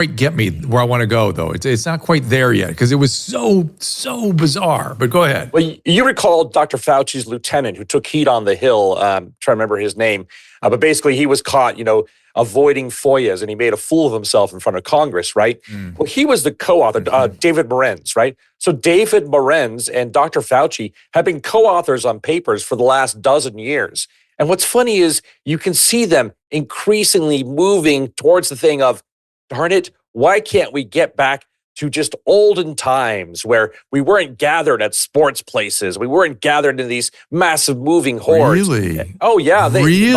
quite get me where I want to go, though. It's not quite there yet because it was so bizarre. But go ahead. Well, you recall Dr. Fauci's lieutenant who took heat on the Hill, trying to remember his name, but basically he was caught, avoiding FOIAs, and he made a fool of himself in front of Congress, right? Well, he was the co-author, David Morenz, right? So David Morenz and Dr. Fauci have been co-authors on papers for the last dozen years. And what's funny is you can see them increasingly moving towards the thing of, darn it, why can't we get back to just olden times where we weren't gathered at sports places? We weren't gathered in these massive moving hordes. Really? Oh, yeah. Really?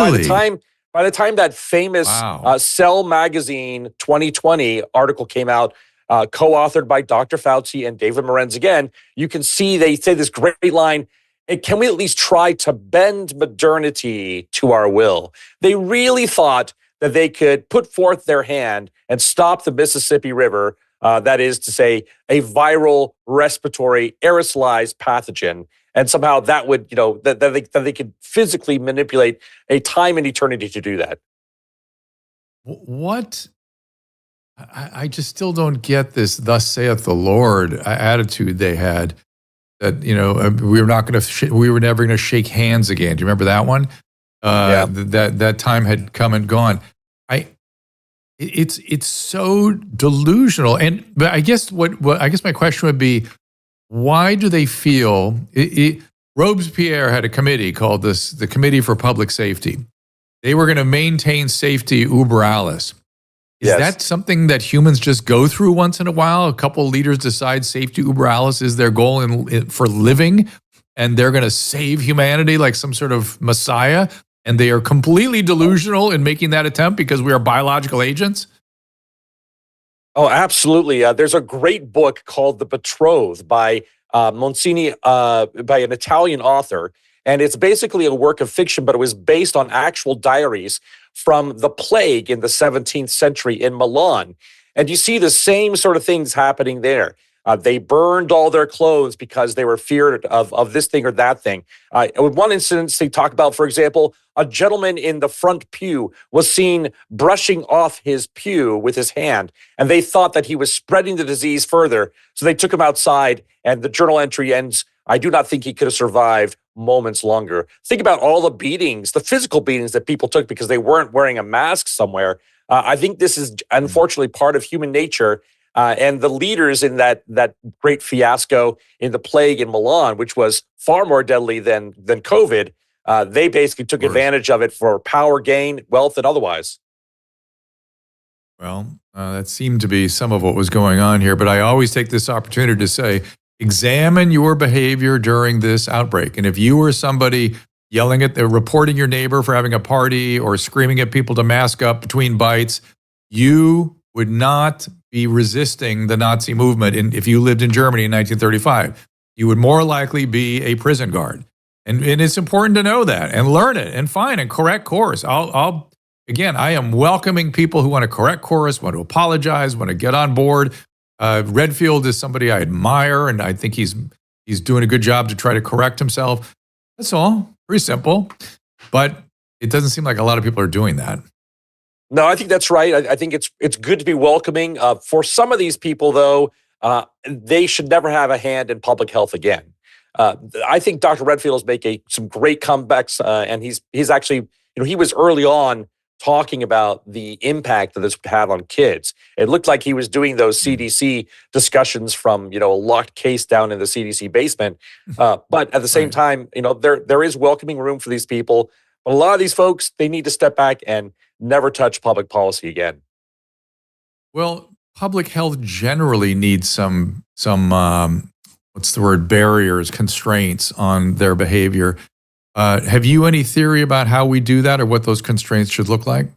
By the time that famous Cell Magazine 2020 article came out, co-authored by Dr. Fauci and David Morenz again, you can see they say this great line, can we at least try to bend modernity to our will? They really thought that they could put forth their hand and stop the Mississippi River, that is to say, a viral respiratory aerosolized pathogen. And somehow that would, that they could physically manipulate a time and eternity to do that. What? I just still don't get this thus saith the Lord attitude they had. That we were never going to shake hands again. Do you remember that one? That time had come and gone. It's so delusional. But I guess my question would be, why do they feel Robespierre had a committee called the Committee for Public Safety. They were going to maintain safety uber alles. Is that something that humans just go through once in a while? A couple of leaders decide safety uber alles is their goal for living, and they're going to save humanity like some sort of messiah, and they are completely delusional in making that attempt because we are biological agents? Oh, absolutely. There's a great book called The Betrothed by Monsini, by an Italian author. And it's basically a work of fiction, but it was based on actual diaries from the plague in the 17th century in Milan. And you see the same sort of things happening there. They burned all their clothes because they were feared of this thing or that thing. With one instance, they talk about, for example, a gentleman in the front pew was seen brushing off his pew with his hand, and they thought that he was spreading the disease further. So they took him outside, and the journal entry ends, "I do not think he could have survived moments longer." Think about all the beatings, the physical beatings that people took because they weren't wearing a mask somewhere. I think this is unfortunately part of human nature. And the leaders in that great fiasco in the plague in Milan, which was far more deadly than COVID, they basically took advantage of it for power gain, wealth, and otherwise. Well, that seemed to be some of what was going on here. But I always take this opportunity to say, examine your behavior during this outbreak. And if you were somebody reporting your neighbor for having a party or screaming at people to mask up between bites, you would not be resisting the Nazi movement. If you lived in Germany in 1935, you would more likely be a prison guard. And it's important to know that and learn it and find and correct course. I am welcoming people who want to correct course, want to apologize, want to get on board. Redfield is somebody I admire, and I think he's doing a good job to try to correct himself. That's all. Pretty simple. But it doesn't seem like a lot of people are doing that. No, I think that's right. I think it's good to be welcoming. For some of these people, though, they should never have a hand in public health again. I think Dr. Redfield is making some great comebacks, and he's actually, he was early on talking about the impact that this would have on kids. It looked like he was doing those CDC discussions from, a locked case down in the CDC basement. But at the same time, there is welcoming room for these people. But a lot of these folks, they need to step back and never touch public policy again. Well, public health generally needs some barriers, constraints on their behavior. Have you any theory about how we do that or what those constraints should look like?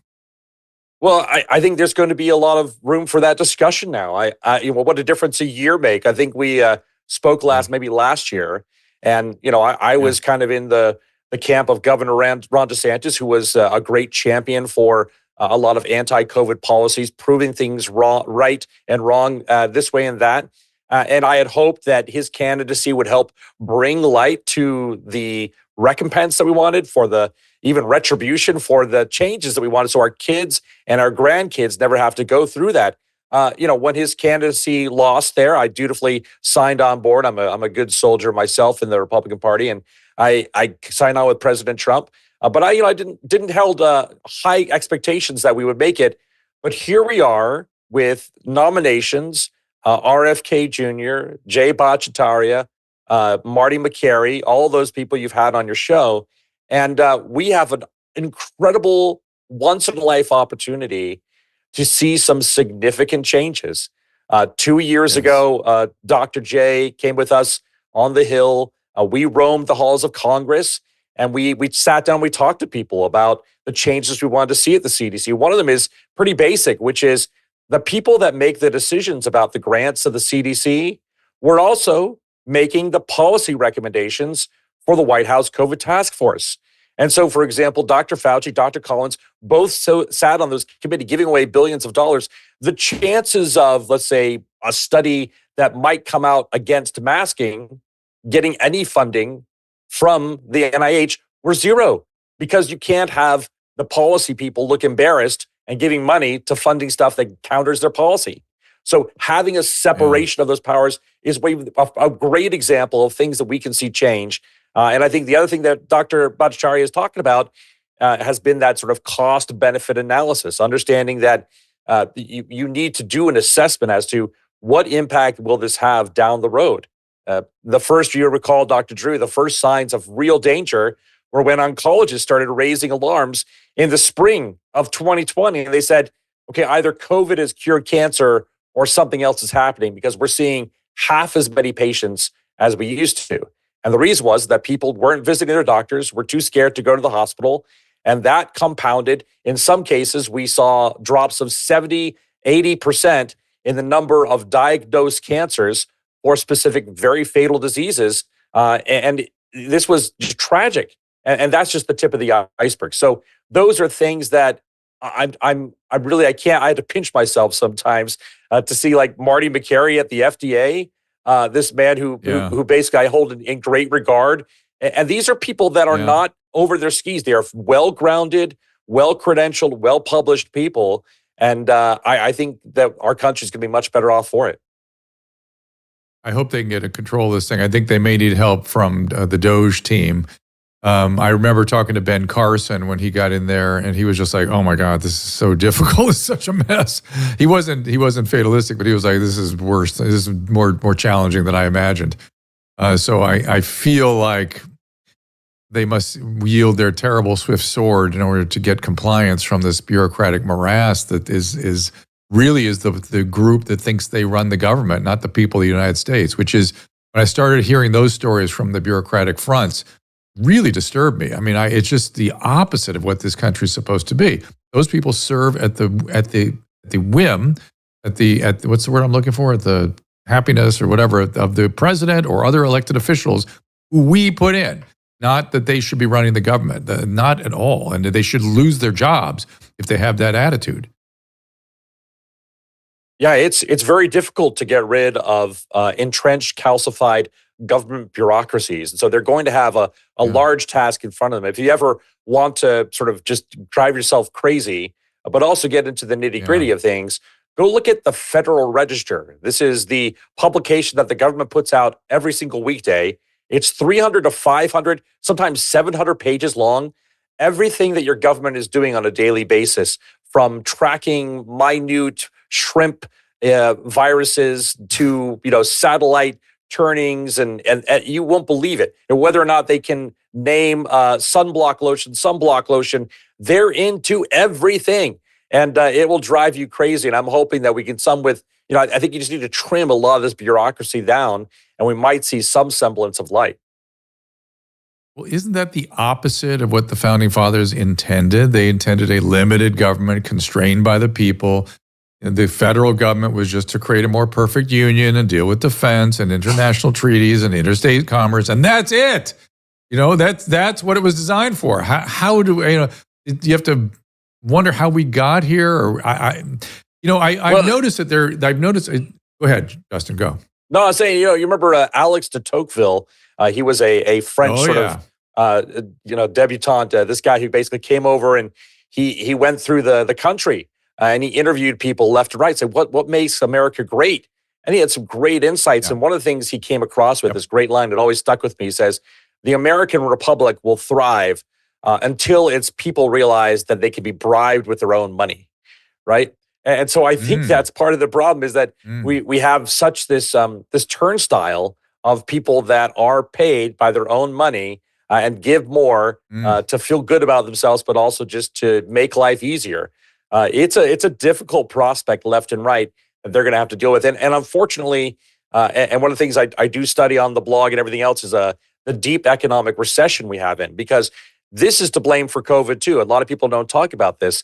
Well, I think there's going to be a lot of room for that discussion now. What a difference a year make. I think we spoke maybe last year, and I was kind of in the camp of Governor Ron DeSantis, who was a great champion for a lot of anti-COVID policies, proving things right and wrong this way and that. And I had hoped that his candidacy would help bring light to the recompense that we wanted, for the even retribution for the changes that we wanted, so our kids and our grandkids never have to go through that. when his candidacy lost there, I dutifully signed on board. I'm a good soldier myself in the Republican Party, and I signed on with President Trump. But I didn't held high expectations that we would make it. But here we are with nominations: RFK Jr., Jay Bhattacharya, Marty McCary, all those people you've had on your show, and we have an incredible once in a life opportunity to see some significant changes. 2 years Yes. ago, Dr. J came with us on the Hill. We roamed the halls of Congress, and we sat down. We talked to people about the changes we wanted to see at the CDC. One of them is pretty basic, which is the people that make the decisions about the grants of the CDC were also making the policy recommendations for the White House COVID task force. And so, for example, Dr. Fauci, Dr. Collins, both sat on those committee giving away billions of dollars. The chances of, let's say, a study that might come out against masking getting any funding from the NIH were zero, because you can't have the policy people look embarrassed and giving money to funding stuff that counters their policy. So having a separation of those powers is a great example of things that we can see change. And I think the other thing that Dr. Bhattacharya is talking about has been that sort of cost-benefit analysis, understanding that you need to do an assessment as to what impact will this have down the road. The first year, recall, Dr. Drew, the first signs of real danger were when oncologists started raising alarms in the spring of 2020. And they said, okay, either COVID has cured cancer or something else is happening, because we're seeing half as many patients as we used to. And the reason was that people weren't visiting their doctors, were too scared to go to the hospital. And that compounded. In some cases, we saw drops of 70, 80% in the number of diagnosed cancers or specific very fatal diseases. And this was just tragic. And that's just the tip of the iceberg. So those are things that I had to pinch myself sometimes to see, like Marty McCary at the FDA, this man who basically I hold in great regard. And these are people that are not over their skis. They are well-grounded, well-credentialed, well-published people. And I think that our country's going to be much better off for it. I hope they can get a control of this thing. I think they may need help from the Doge team. I remember talking to Ben Carson when he got in there, and he was just like, "Oh my God, this is so difficult. It's such a mess." He wasn't fatalistic, but he was like, "This is worse. This is more challenging than I imagined." So I feel like they must wield their terrible swift sword in order to get compliance from this bureaucratic morass that is really the group that thinks they run the government, not the people of the United States. Which is, when I started hearing those stories from the bureaucratic fronts, really disturbed me. I mean, it's just the opposite of what this country is supposed to be. Those people serve at the whim, at what's the word I'm looking for? At the happiness or whatever of the president or other elected officials who we put in. Not that they should be running the government, not at all, and they should lose their jobs if they have that attitude. Yeah, it's very difficult to get rid of entrenched, calcified government bureaucracies. And so they're going to have a large task in front of them. If you ever want to sort of just drive yourself crazy, but also get into the nitty-gritty of things, go look at the Federal Register. This is the publication that the government puts out every single weekday. It's 300 to 500, sometimes 700 pages long. Everything that your government is doing on a daily basis, from tracking minute shrimp viruses to satellite turnings, and you won't believe it. And whether or not they can name sunblock lotion, they're into everything, and it will drive you crazy. And I'm hoping that we can I think you just need to trim a lot of this bureaucracy down, and we might see some semblance of light. Well, isn't that the opposite of what the Founding Fathers intended? They intended a limited government constrained by the people. And the federal government was just to create a more perfect union and deal with defense and international treaties and interstate commerce, and that's it. That's what it was designed for. How do you have to wonder how we got here? Or I've noticed that I've noticed. Go ahead, Justin. Go. No, I was saying, you remember Alex de Tocqueville? He was a French debutante. This guy who basically came over and he went through the country and he interviewed people left and right, said, what makes America great? And he had some great insights. Yeah. And one of the things he came across with, this great line that always stuck with me, he says, the American Republic will thrive until its people realize that they can be bribed with their own money, right? And so I think that's part of the problem, is that we have such this turnstile of people that are paid by their own money and give more to feel good about themselves, but also just to make life easier. It's a difficult prospect left and right that they're going to have to deal with. And unfortunately, and one of the things I do study on the blog and everything else is the deep economic recession we have in, because this is to blame for COVID too. A lot of people don't talk about this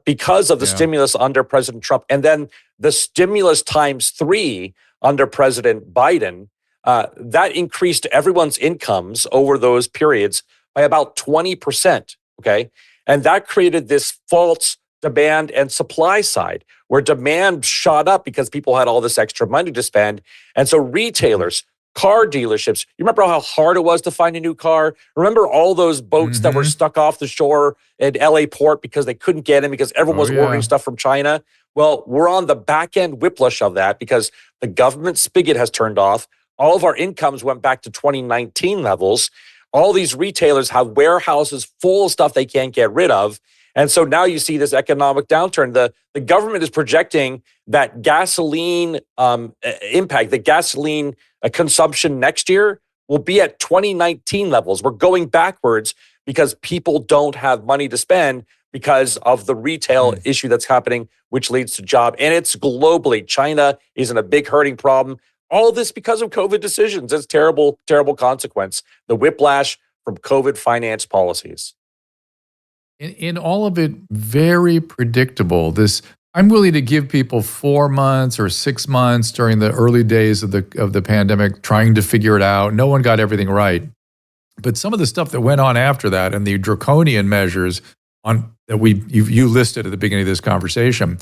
because of the stimulus under President Trump, and then the stimulus times 3 under President Biden. That increased everyone's incomes over those periods by about 20%, okay? And that created this false demand and supply side, where demand shot up because people had all this extra money to spend. And so retailers, car dealerships, you remember how hard it was to find a new car? Remember all those boats that were stuck off the shore at LA port because they couldn't get in because everyone was ordering stuff from China? Well, we're on the back end whiplash of that because the government spigot has turned off. All of our incomes went back to 2019 levels. All these retailers have warehouses full of stuff they can't get rid of. And so now you see this economic downturn. The government is projecting that gasoline impact, the gasoline consumption next year will be at 2019 levels. We're going backwards because people don't have money to spend because of the retail issue that's happening, which leads to job. And it's globally. China is in a big hurting problem. All this because of COVID decisions. It's terrible, terrible consequence. The whiplash from COVID finance policies. In all of it, very predictable. I'm willing to give people 4 months or 6 months during the early days of the pandemic, trying to figure it out. No one got everything right, but some of the stuff that went on after that and the draconian measures that you listed at the beginning of this conversation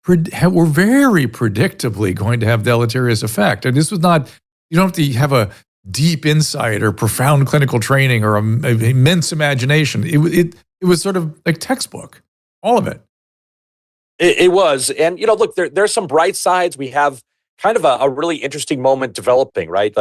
were very predictably going to have deleterious effect. And this was not. You don't have to have a deep insight or profound clinical training or an immense imagination. It was sort of like textbook, all of it. It was. And, look, there's some bright sides. We have kind of a really interesting moment developing, right?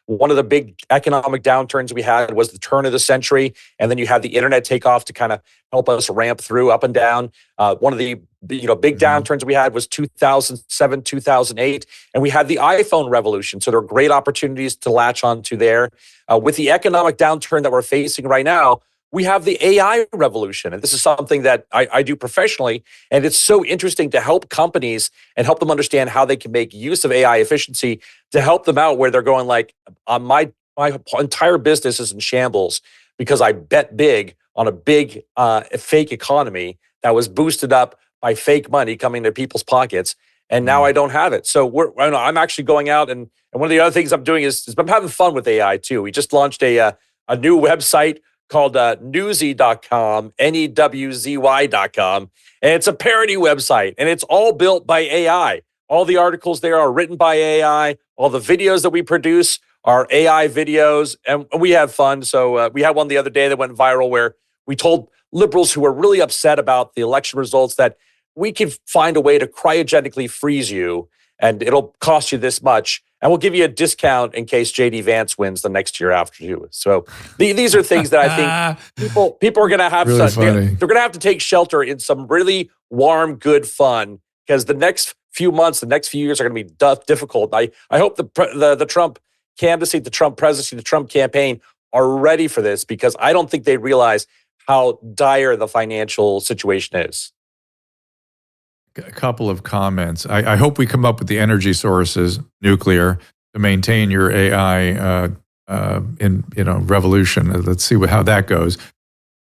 One of the big economic downturns we had was the turn of the century. And then you had the internet take off to kind of help us ramp through up and down. One of the big downturns we had was 2007, 2008. And we had the iPhone revolution. So there are great opportunities to latch onto there. With the economic downturn that we're facing right now, we have the AI revolution. And this is something that I do professionally. And it's so interesting to help companies and help them understand how they can make use of AI efficiency to help them out where they're going like, my entire business is in shambles because I bet big on a big fake economy that was boosted up by fake money coming to people's pockets. And now I don't have it. So I'm actually going out and one of the other things I'm doing is I'm having fun with AI too. We just launched a new website called newsy.com, NEWZY.com. And it's a parody website, and it's all built by AI. All the articles there are written by AI. All the videos that we produce are AI videos, and we have fun. So we had one the other day that went viral where we told liberals who were really upset about the election results that we can find a way to cryogenically freeze you, and it'll cost you this much. And we'll give you a discount in case J.D. Vance wins the next year after you. So these are things that I think people are going to have. Really they're going to have to take shelter in some really warm, good fun because the next few months, the next few years are going to be difficult. I hope the Trump candidacy, the Trump presidency, the Trump campaign are ready for this because I don't think they realize how dire the financial situation is. A couple of comments. I hope we come up with the energy sources, nuclear, to maintain your AI revolution. Let's see how that goes.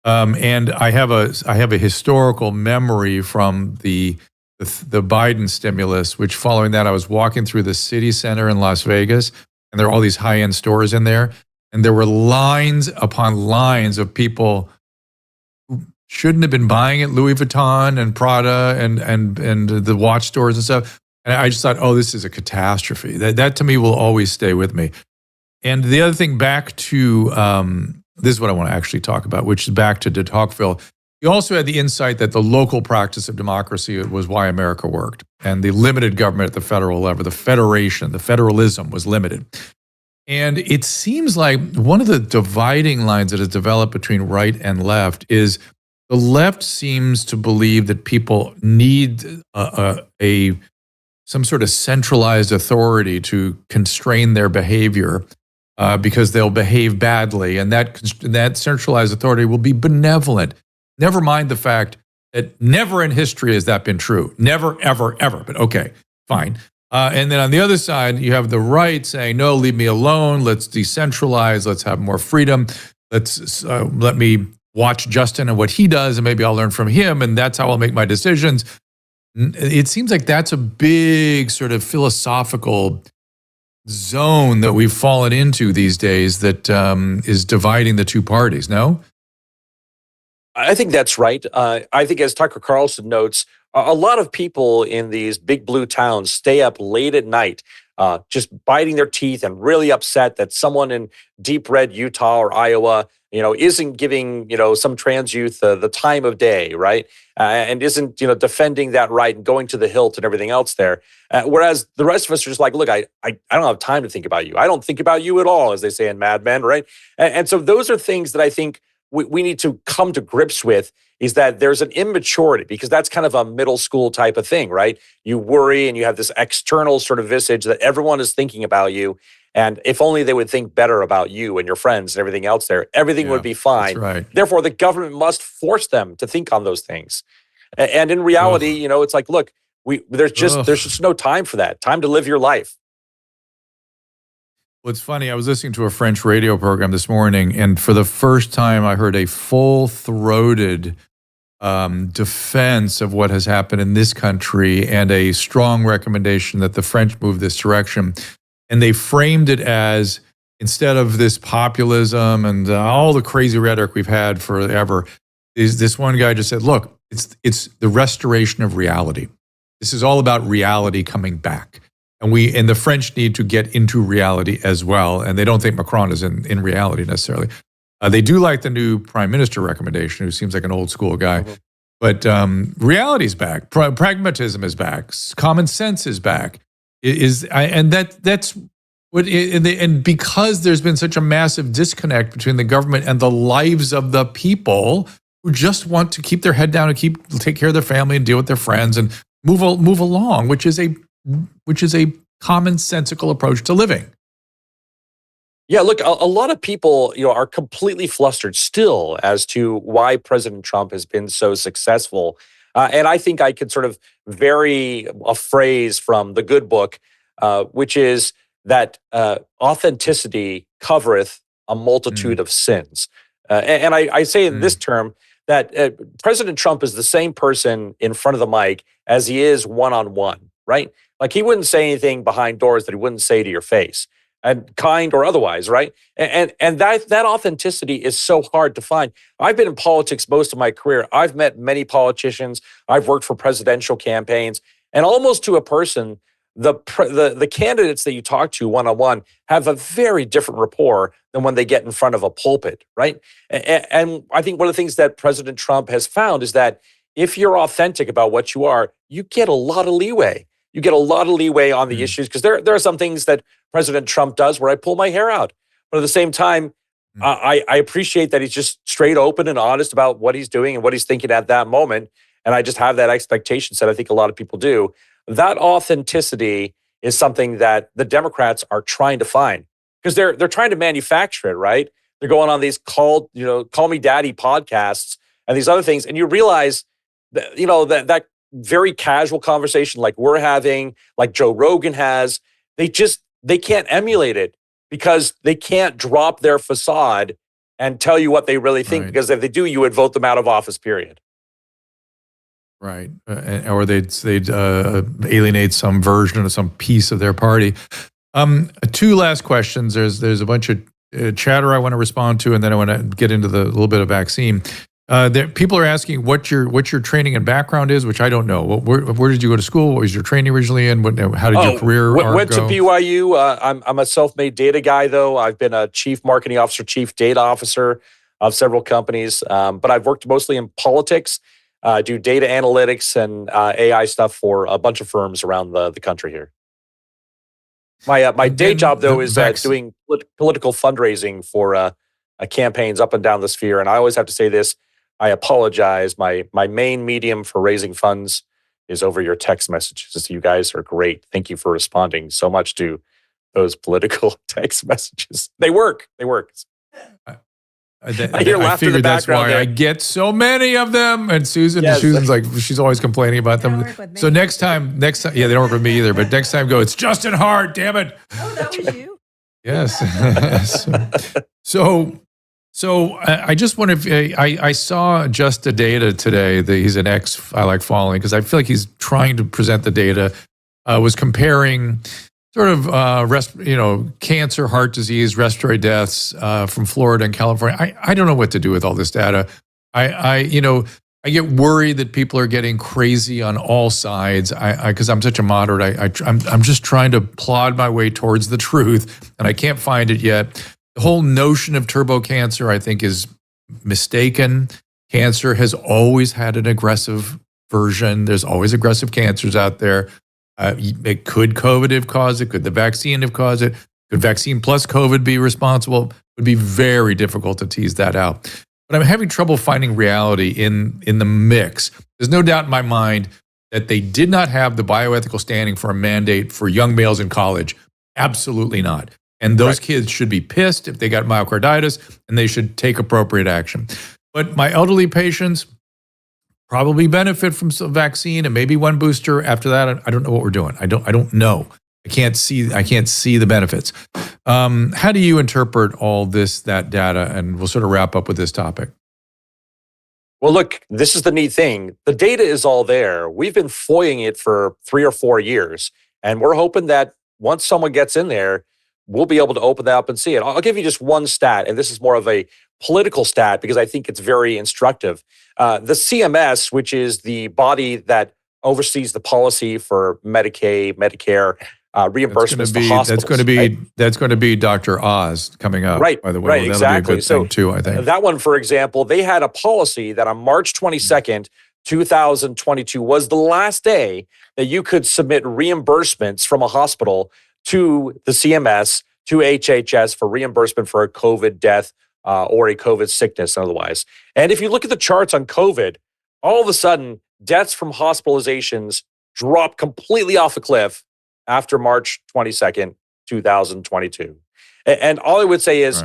And I have a historical memory from the Biden stimulus, which following that I was walking through the city center in Las Vegas, and there are all these high-end stores in there, and there were lines upon lines of people shouldn't have been buying it, Louis Vuitton and Prada and the watch stores and stuff. And I just thought, oh, this is a catastrophe. That to me will always stay with me. And the other thing back to, this is what I want to actually talk about, which is back to de Tocqueville. He also had the insight that the local practice of democracy was why America worked, and the limited government at the federal level, the federation, the federalism was limited. And it seems like one of the dividing lines that has developed between right and left is the left seems to believe that people need some sort of centralized authority to constrain their behavior because they'll behave badly, and that centralized authority will be benevolent. Never mind the fact that never in history has that been true. Never, ever, ever. But okay, fine. And then on the other side, you have the right saying, no, leave me alone. Let's decentralize. Let's have more freedom. Let me watch Justin and what he does, and maybe I'll learn from him, and that's how I'll make my decisions. It seems like that's a big sort of philosophical zone that we've fallen into these days that is dividing the two parties, no? I think that's right. I think, as Tucker Carlson notes, a lot of people in these big blue towns stay up late at night, just biting their teeth and really upset that someone in deep red Utah or Iowa, isn't giving, some trans youth the time of day, right? And isn't, defending that right and going to the hilt and everything else there. Whereas the rest of us are just like, look, I don't have time to think about you. I don't think about you at all, as they say in Mad Men, right? And so those are things that I think we need to come to grips with, is that there's an immaturity, because that's kind of a middle school type of thing, right? You worry and you have this external sort of visage that everyone is thinking about you. And if only they would think better about you and your friends and everything else there, everything would be fine. That's right. Therefore, the government must force them to think on those things. And in reality, it's like, look, there's just no time for that. Time to live your life. Well, it's funny. I was listening to a French radio program this morning, and for the first time, I heard a full-throated defense of what has happened in this country and a strong recommendation that the French move this direction. And they framed it as, instead of this populism and all the crazy rhetoric we've had forever, is this one guy just said, look, it's the restoration of reality. This is all about reality coming back. And the French need to get into reality as well. And they don't think Macron is in reality necessarily. They do like the new prime minister recommendation, who seems like an old school guy. Mm-hmm. But reality's back. Pragmatism is back. Common sense is back. That's what. And because there's been such a massive disconnect between the government and the lives of the people who just want to keep their head down and take care of their family and deal with their friends and move along, which is a commonsensical approach to living. Yeah, look, a lot of people, are completely flustered still as to why President Trump has been so successful. And I think I could sort of vary a phrase from the good book, which is that authenticity covereth a multitude of sins. And I say in this term that President Trump is the same person in front of the mic as he is one-on-one, right? Like, he wouldn't say anything behind doors that he wouldn't say to your face, and kind or otherwise, right? And that authenticity is so hard to find. I've been in politics most of my career. I've met many politicians. I've worked for presidential campaigns, and almost to a person, the candidates that you talk to one-on-one have a very different rapport than when they get in front of a pulpit, right? And I think one of the things that President Trump has found is that if you're authentic about what you are, you get a lot of leeway. You get a lot of leeway on the issues, because there are some things that President Trump does where I pull my hair out. But at the same time, I appreciate that he's just straight open and honest about what he's doing and what he's thinking at that moment. And I just have that expectation set. I think a lot of people do. That authenticity is something that the Democrats are trying to find, because they're trying to manufacture it, right? They're going on these call me daddy podcasts and these other things. And you realize that, that very casual conversation like we're having, like Joe Rogan has, they can't emulate it, because they can't drop their facade and tell you what they really think, because if they do, you would vote them out of office, period. Right. Or they'd alienate some version of some piece of their party. Two last questions. There's a bunch of chatter I want to respond to, and then I want to get into the little bit of vaccine. People are asking what your training and background is, which I don't know. Where did you go to school? What was your training originally, and how did your career went go? To BYU. I'm a self-made data guy, though. I've been a chief marketing officer, chief data officer. of several companies, but I've worked mostly in politics, do data analytics and AI stuff for a bunch of firms around the country here. My And day then job, the though, is vaccine. doing political fundraising for campaigns up and down the sphere. And I always have to say this, I apologize. My main medium for raising funds is over your text messages. You guys are great. Thank you for responding so much to those political text messages. They work. They work. I hear laughter in the figured that's background why I there. get so many of them. And Yes. Susan's like, she's always complaining about They don't them. work with So me. next time, yeah, they don't work with me either. But next time, go. It's Justin Hart. Damn it. Oh, that was you. Yes. So I just wonder if I saw Just the Data today. He's an ex I like following because I feel like he's trying to present the data. Was comparing sort of cancer, heart disease, respiratory deaths from Florida and California. I don't know what to do with all this data. I get worried that people are getting crazy on all sides. Because I'm such a moderate. I'm just trying to plod my way towards the truth, and I can't find it yet. The whole notion of turbo cancer, I think, is mistaken. Cancer has always had an aggressive version. There's always aggressive cancers out there. It could COVID have caused it? Could the vaccine have caused it? Could vaccine plus COVID be responsible? It would be very difficult to tease that out. But I'm having trouble finding reality in the mix. There's no doubt in my mind that they did not have the bioethical standing for a mandate for young males in college. Absolutely not. And those kids should be pissed if they got myocarditis, and they should take appropriate action. But my elderly patients probably benefit from some vaccine and maybe one booster. After that, I don't know what we're doing. I don't know. I can't see the benefits. How do you interpret all that data? And we'll sort of wrap up with this topic. Well, look, this is the neat thing. The data is all there. We've been foiling it for 3 or 4 years, and we're hoping that once someone gets in there, we'll be able to open that up and see it. I'll give you just one stat, and this is more of a political stat because I think it's very instructive. The CMS, which is the body that oversees the policy for Medicaid, Medicare, reimbursements to hospitals. That's going to be Dr. Oz coming up. Right, by the way, right, that'll exactly. be a good thing too, I think. That one, for example, they had a policy that on March 22nd, 2022 was the last day that you could submit reimbursements from a hospital to the CMS, to HHS for reimbursement for a COVID death or a COVID sickness otherwise. And if you look at the charts on COVID, all of a sudden, deaths from hospitalizations dropped completely off a cliff after March 22nd, 2022. And all I would say is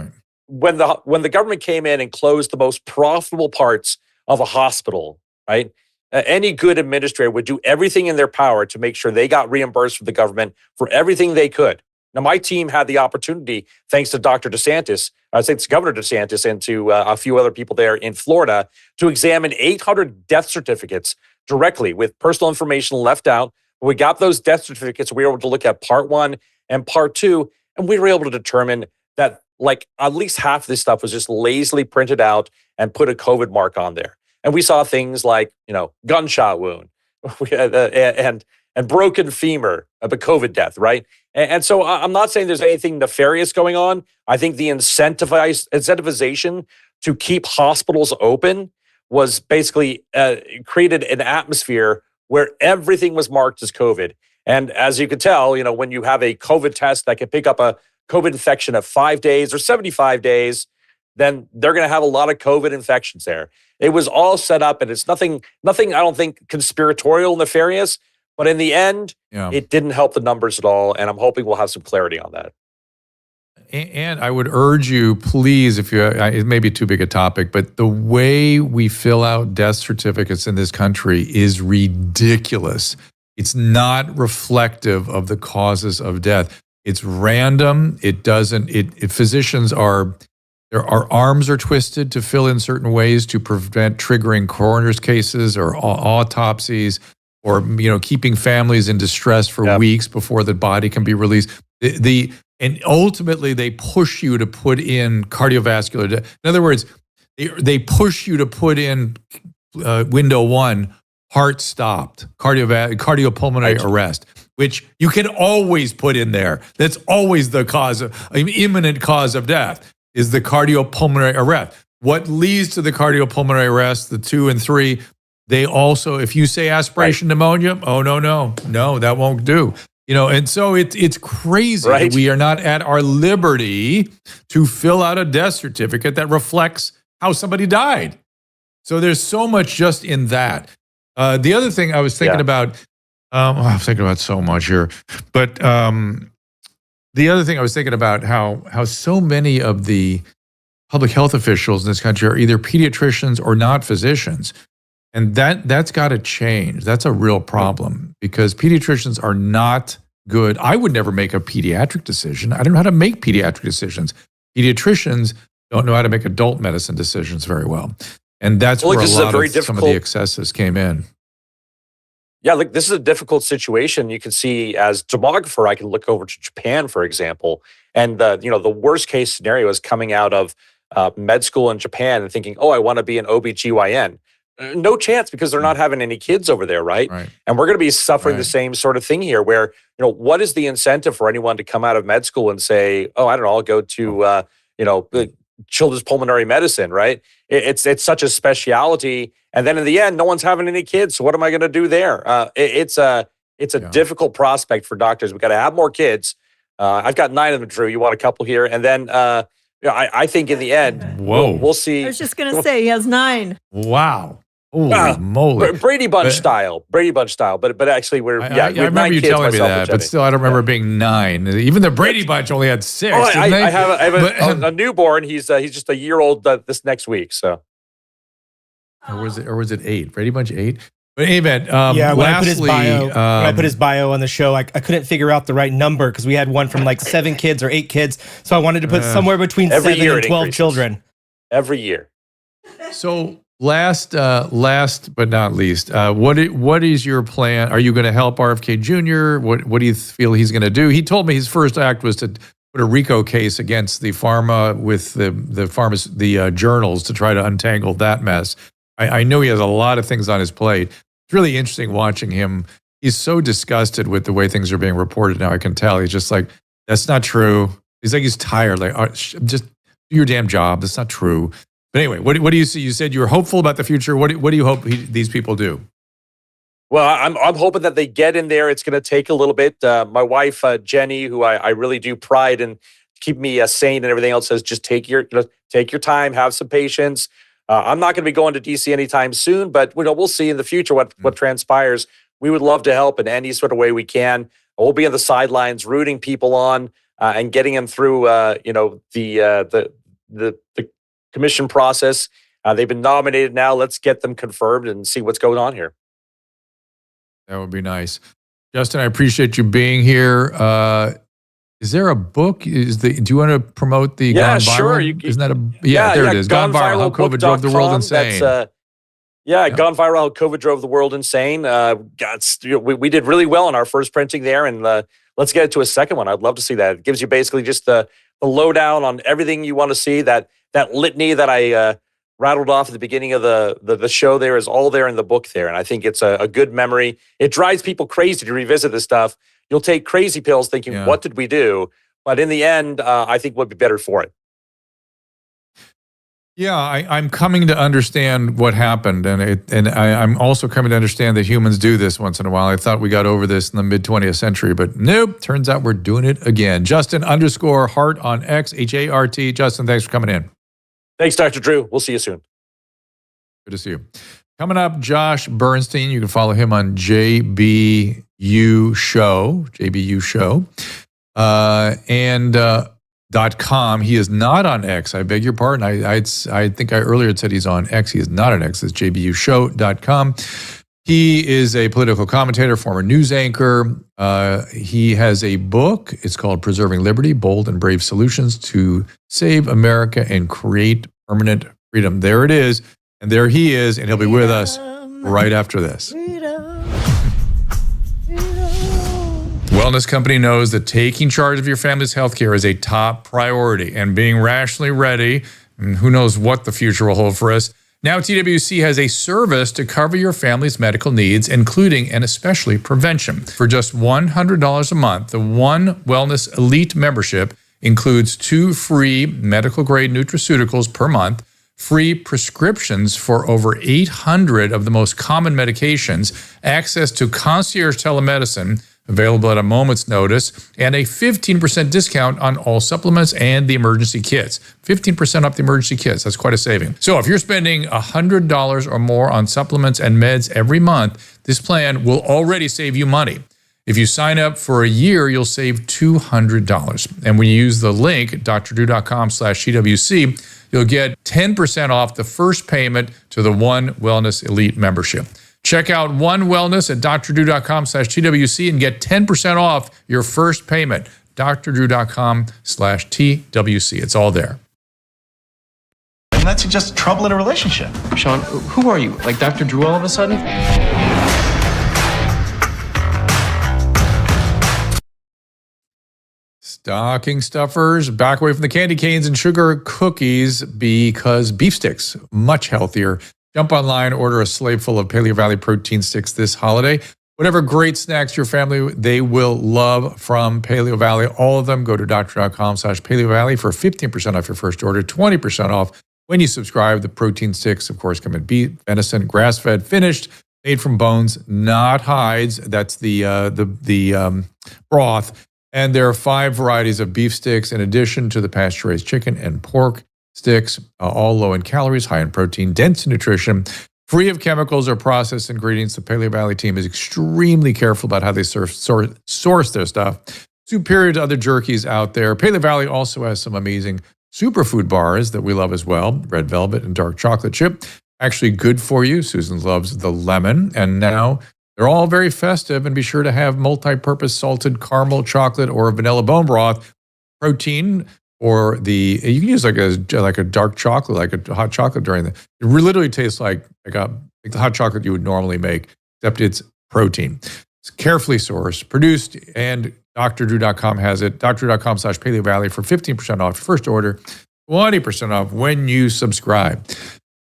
when the government came in and closed the most profitable parts of a hospital, right? Any good administrator would do everything in their power to make sure they got reimbursed from the government for everything they could. Now, my team had the opportunity, thanks to Dr. DeSantis, thanks to Governor DeSantis and to a few other people there in Florida, to examine 800 death certificates directly with personal information left out. When we got those death certificates, we were able to look at part 1 and part 2, and we were able to determine that like at least half of this stuff was just lazily printed out and put a COVID mark on there. And we saw things like, gunshot wound and broken femur of a COVID death, right? And so I'm not saying there's anything nefarious going on. I think the incentivization to keep hospitals open was basically created an atmosphere where everything was marked as COVID. And as you can tell, when you have a COVID test that can pick up a COVID infection at 5 days or 75 days, then they're going to have a lot of COVID infections there. It was all set up, and it's nothing, I don't think, conspiratorial, nefarious, but in the end, it didn't help the numbers at all, and I'm hoping we'll have some clarity on that. And I would urge you, please, it may be too big a topic, but the way we fill out death certificates in this country is ridiculous. It's not reflective of the causes of death. It's random. Physicians their arms are twisted to fill in certain ways to prevent triggering coroner's cases or autopsies, or keeping families in distress for weeks before the body can be released. And ultimately, they push you to put in cardiovascular death. In other words, they push you to put in window 1, heart stopped, cardiopulmonary arrest, which you can always put in there. That's always the imminent cause of death is the cardiopulmonary arrest. what leads to the cardiopulmonary arrest, the 2 and 3, they also, if you say aspiration pneumonia, oh, no, that won't do. And so it's crazy that we are not at our liberty to fill out a death certificate that reflects how somebody died. So there's so much just in that. The other thing I was thinking about, I'm thinking about so much here, but the other thing I was thinking about how so many of the public health officials in this country are either pediatricians or not physicians. And that's got to change. That's a real problem because pediatricians are not good. I would never make a pediatric decision. I don't know how to make pediatric decisions. Pediatricians don't know how to make adult medicine decisions very well. And that's where a lot of some of the excesses came in. Yeah, look, this is a difficult situation. You can see as demographer, I can look over to Japan, for example, and the worst case scenario is coming out of med school in Japan and thinking, oh, I want to be an OBGYN. No chance because they're not having any kids over there, right? And we're going to be suffering the same sort of thing here where, what is the incentive for anyone to come out of med school and say, oh, I don't know, I'll go to, children's pulmonary medicine, right? It's such a specialty. And then in the end, no one's having any kids. So what am I going to do there? It's a difficult prospect for doctors. We got to have more kids. I've got 9 of them, Drew. You want a couple here? And then I think in the end, we'll see. I was just going to say he has 9. Wow. Holy moly. Brady Bunch style. But actually I remember you telling me that, but still I don't remember being 9. Even the Brady Bunch only had 6. Oh, I have a newborn. He's just a year old this next week. So, or was it 8? Brady Bunch 8? But amen. When I put his bio on the show, I couldn't figure out the right number because we had one from like 7 kids or 8 kids. So I wanted to put somewhere between 7 and 12 children. Every year. So last but not least, what is your plan? Are you going to help RFK Jr.? What do you feel he's going to do? He told me his first act was to put a RICO case against the pharma with the journals to try to untangle that mess. I know he has a lot of things on his plate. It's really interesting watching him. He's so disgusted with the way things are being reported now. I can tell. He's just like, that's not true. He's like, he's tired. Like, just do your damn job. That's not true. But anyway, what do you see? You said you were hopeful about the future. What do you hope these people do? Well, I'm hoping that they get in there. It's going to take a little bit. My wife, Jenny, who I really do pride in, keep me sane and everything else, says just take your time, have some patience. I'm not going to be going to DC anytime soon, but we'll see in the future what transpires. We would love to help in any sort of way we can. We'll be on the sidelines, rooting people on and getting them through, the commission process. They've been nominated now. Let's get them confirmed and see what's going on here. That would be nice. Justin, I appreciate you being here. Is there a book? Do you want to promote the Gone Viral? Sure. Isn't that there it is. Gone Viral, How COVID Drove the World Insane. Gone Viral, How COVID Drove the World Insane. We did really well on our first printing there, and let's get it to a second one. I'd love to see that. It gives you basically just the lowdown on everything you want to see. That litany that I rattled off at the beginning of the show there is all there in the book there, and I think it's a good memory. It drives people crazy to revisit this stuff. You'll take crazy pills thinking, what did we do? But in the end, I think we'll be better for it. Yeah, I'm coming to understand what happened, and I'm also coming to understand that humans do this once in a while. I thought we got over this in the mid-20th century, but nope, turns out we're doing it again. Justin_Hart on X, Hart. Justin, thanks for coming in. Thanks, Dr. Drew. We'll see you soon. Good to see you. Coming up, Josh Bernstein. You can follow him on JBU Show, and .com. He is not on X. I beg your pardon. I think I earlier said he's on X. He is not on X. It's jbushow.com. He is a political commentator, former news anchor. He has a book. It's called Preserving Liberty, Bold and Brave Solutions to Save America and Create Permanent Freedom. There it is. And there he is, and he'll be with us right after this. Wellness Company knows that taking charge of your family's healthcare is a top priority, and being rationally ready, and who knows what the future will hold for us. Now TWC has a service to cover your family's medical needs, including and especially prevention. For just $100 a month, the One Wellness Elite membership includes 2 free medical-grade nutraceuticals per month, free prescriptions for over 800 of the most common medications, access to concierge telemedicine available at a moment's notice, and a 15% discount on all supplements and the emergency kits. 15% off the emergency kits. That's quite a saving. So if you're spending $100 or more on supplements and meds every month, this plan will already save you money. If you sign up for a year, you'll save $200. And when you use the link, drdrew.com/CWC, you'll get 10% off the first payment to the One Wellness Elite membership. Check out One Wellness at drdrew.com/TWC and get 10% off your first payment. drdrew.com/TWC. It's all there. And that suggests trouble in a relationship. Sean, who are you? Like Dr. Drew all of a sudden? Stocking stuffers, back away from the candy canes and sugar cookies because beef sticks, much healthier. Jump online, order a sleigh full of Paleo Valley protein sticks this holiday. Whatever great snacks your family, they will love from Paleo Valley. All of them, go to dr.com/Paleo Valley for 15% off your first order, 20% off when you subscribe. The protein sticks, of course, come in beef, venison, grass-fed, finished, made from bones, not hides. That's the broth. And there are 5 varieties of beef sticks in addition to the pasture-raised chicken and pork sticks, all low in calories, high in protein, dense in nutrition, free of chemicals or processed ingredients. The Paleo Valley team is extremely careful about how they source their stuff. Superior to other jerkies out there. Paleo Valley also has some amazing superfood bars that we love as well. Red velvet and dark chocolate chip. Actually good for you. Susan loves the lemon. And now they're all very festive, and be sure to have multi-purpose salted caramel chocolate or vanilla bone broth, protein, or you can use like a dark chocolate, like a hot chocolate during it literally tastes like the hot chocolate you would normally make, except it's protein. It's carefully sourced, produced, and drdrew.com has it. drdrew.com/Paleo Valley for 15% off your first order, 20% off when you subscribe.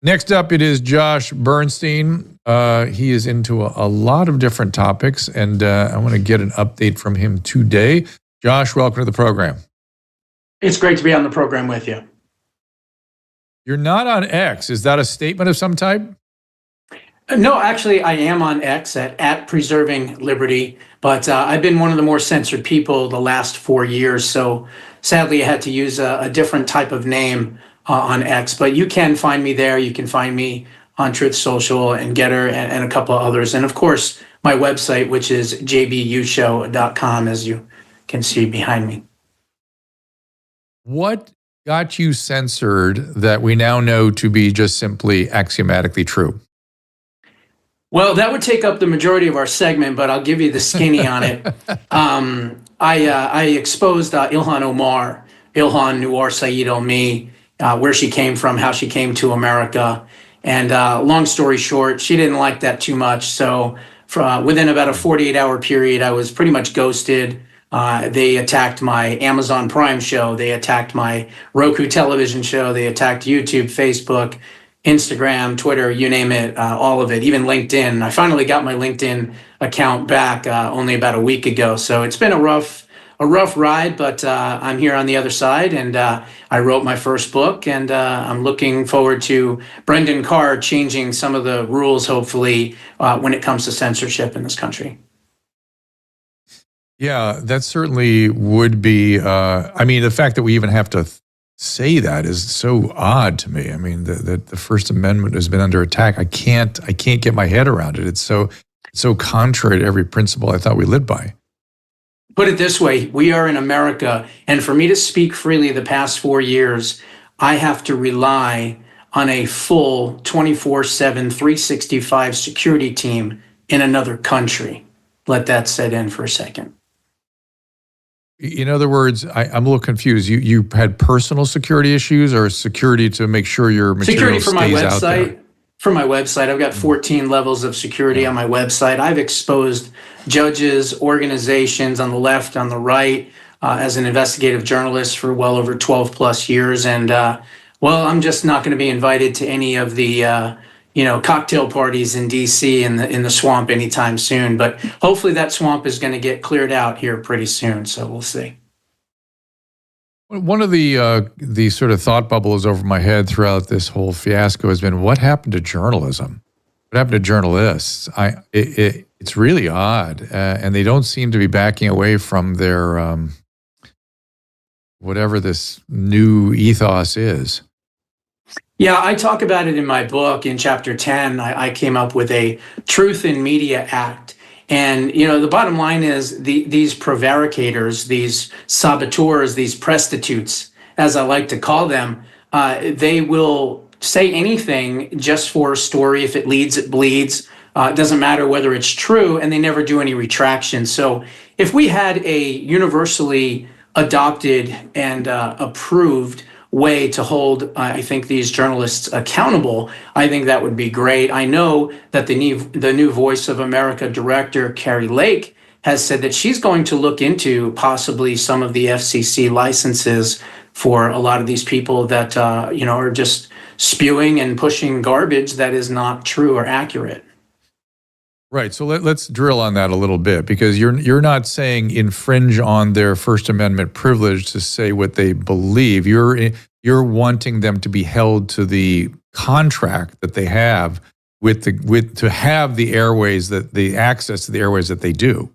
Next up, it is Josh Bernstein. He is into a lot of different topics, and I want to get an update from him today. Josh, welcome to the program. It's great to be on the program with you. You're not on X. Is that a statement of some type? No, actually, I am on X at Preserving Liberty, but I've been one of the more censored people the last 4 years. So sadly, I had to use a different type of name on X. But you can find me there. You can find me on Truth Social and Getter and a couple of others. And of course, my website, which is jbushow.com, as you can see behind me. What got you censored that we now know to be just simply axiomatically true? Well, that would take up the majority of our segment, but I'll give you the skinny on it. I exposed Ilhan Omar, Ilhan Noor Saeed Omi, where she came from, how she came to America. And long story short, she didn't like that too much. So within about a 48-hour period, I was pretty much ghosted. They attacked my Amazon Prime show. They attacked my Roku television show. They attacked YouTube, Facebook, Instagram, Twitter, you name it, all of it, even LinkedIn. I finally got my LinkedIn account back only about a week ago. So it's been a rough ride, but I'm here on the other side, and I wrote my first book, and I'm looking forward to Brendan Carr changing some of the rules, hopefully, when it comes to censorship in this country. Yeah, that certainly would be. I mean, the fact that we even have to say that is so odd to me. I mean, the First Amendment has been under attack. I can't get my head around it. It's so contrary to every principle I thought we lived by. Put it this way, we are in America, and for me to speak freely the past 4 years, I have to rely on a full 24/7, 365 security team in another country. Let that set in for a second. In other words, I'm a little confused. You had personal security issues or security to make sure your material stays out there? Security for my website. For my website, I've got 14 levels of security on my website. I've exposed judges, organizations on the left, on the right, as an investigative journalist for well over 12 plus years. And well, I'm just not going to be invited to any of the cocktail parties in DC in the swamp anytime soon. But hopefully that swamp is going to get cleared out here pretty soon. So we'll see. One of the sort of thought bubbles over my head throughout this whole fiasco has been, what happened to journalism? What happened to journalists? It's really odd, and they don't seem to be backing away from their whatever this new ethos is. Yeah, I talk about it in my book in chapter 10. I came up with a Truth in Media Act. And, the bottom line is these prevaricators, these saboteurs, these prostitutes, as I like to call them, they will say anything just for a story. If it leads, it bleeds. It doesn't matter whether it's true, and they never do any retraction. So if we had a universally adopted and approved way to hold, I think, these journalists accountable, I think that would be great. I know that the new Voice of America director, Carrie Lake, has said that she's going to look into possibly some of the FCC licenses for a lot of these people that are just spewing and pushing garbage that is not true or accurate. Right. So let's drill on that a little bit, because you're not saying infringe on their First Amendment privilege to say what they believe. You're wanting them to be held to the contract that they have to have the airways, the access to the airways that they do.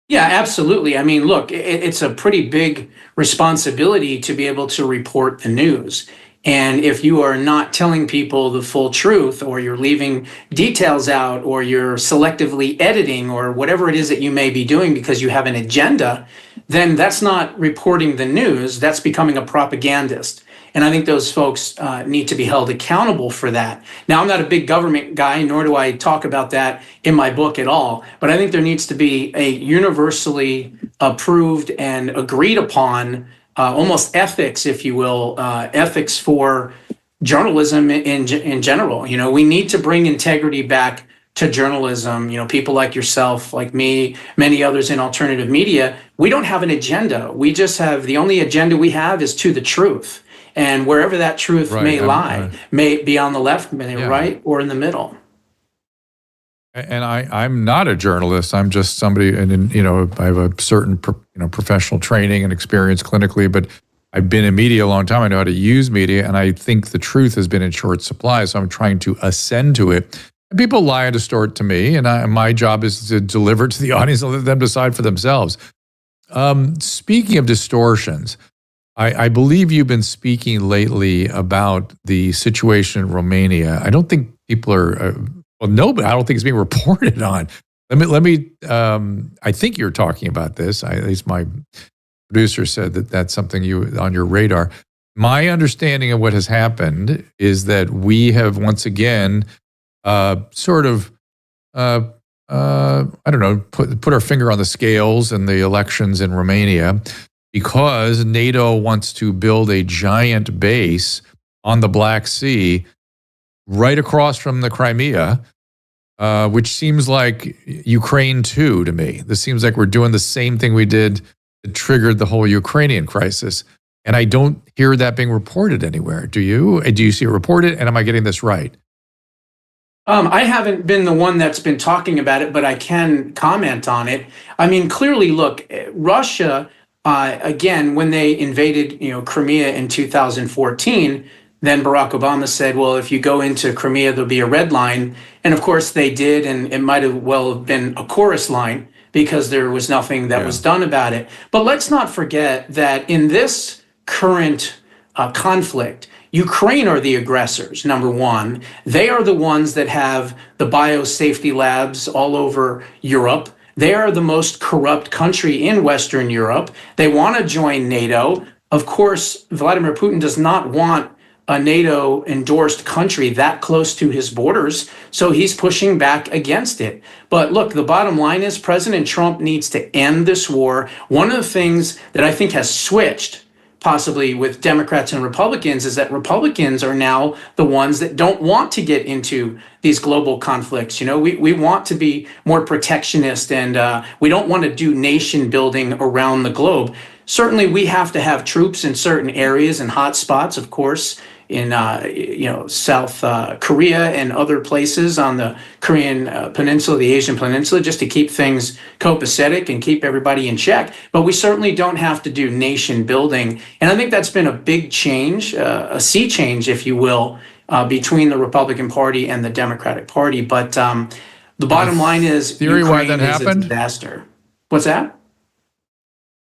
Yeah, absolutely. I mean, look, it's a pretty big responsibility to be able to report the news. And if you are not telling people the full truth, or you're leaving details out, or you're selectively editing, or whatever it is that you may be doing because you have an agenda, then that's not reporting the news. That's becoming a propagandist. And I think those folks need to be held accountable for that. Now, I'm not a big government guy, nor do I talk about that in my book at all. But I think there needs to be a universally approved and agreed upon almost ethics, if you will, ethics for journalism in general. We need to bring integrity back to journalism. People like yourself, like me, many others in alternative media, we don't have an agenda. We just have, the only agenda we have is to the truth. And wherever that truth may lie, may be on the left, right, or in the middle. And I'm not a journalist. I'm just somebody, and I have a certain professional training and experience clinically, but I've been in media a long time. I know how to use media, and I think the truth has been in short supply. So I'm trying to ascend to it. And people lie and distort to me, and my job is to deliver to the audience and let them decide for themselves. Speaking of distortions, I believe you've been speaking lately about the situation in Romania. I don't think people are. No, but I don't think it's being reported on. Let me. I think you're talking about this. At least my producer said that that's something on your radar. My understanding of what has happened is that we have once again, put our finger on the scales in the elections in Romania, because NATO wants to build a giant base on the Black Sea right across from the Crimea, which seems like Ukraine too to me. This seems like we're doing the same thing we did that triggered the whole Ukrainian crisis. And I don't hear that being reported anywhere. Do you? Do you see it reported? And am I getting this right? I haven't been the one that's been talking about it, but I can comment on it. I mean, clearly, look, Russia, again, when they invaded, Crimea in 2014, then Barack Obama said, well, if you go into Crimea, there'll be a red line. And of course they did, and it might have well have been a chorus line, because there was nothing that was done about it. But let's not forget that in this current conflict, Ukraine are the aggressors, number one. They are the ones that have the biosafety labs all over Europe. They are the most corrupt country in Western Europe. They want to join NATO. Of course, Vladimir Putin does not want a NATO-endorsed country that close to his borders, so he's pushing back against it. But look, the bottom line is President Trump needs to end this war. One of the things that I think has switched, possibly with Democrats and Republicans, is that Republicans are now the ones that don't want to get into these global conflicts. We want to be more protectionist, and we don't want to do nation building around the globe. Certainly, we have to have troops in certain areas and hot spots, of course, South Korea and other places on the Korean peninsula, the Asian peninsula, just to keep things copacetic and keep everybody in check. But we certainly don't have to do nation building. And I think that's been a big change, a sea change, if you will, between the Republican Party and the Democratic Party. But the bottom line is theory why that is happened? a disaster. What's that?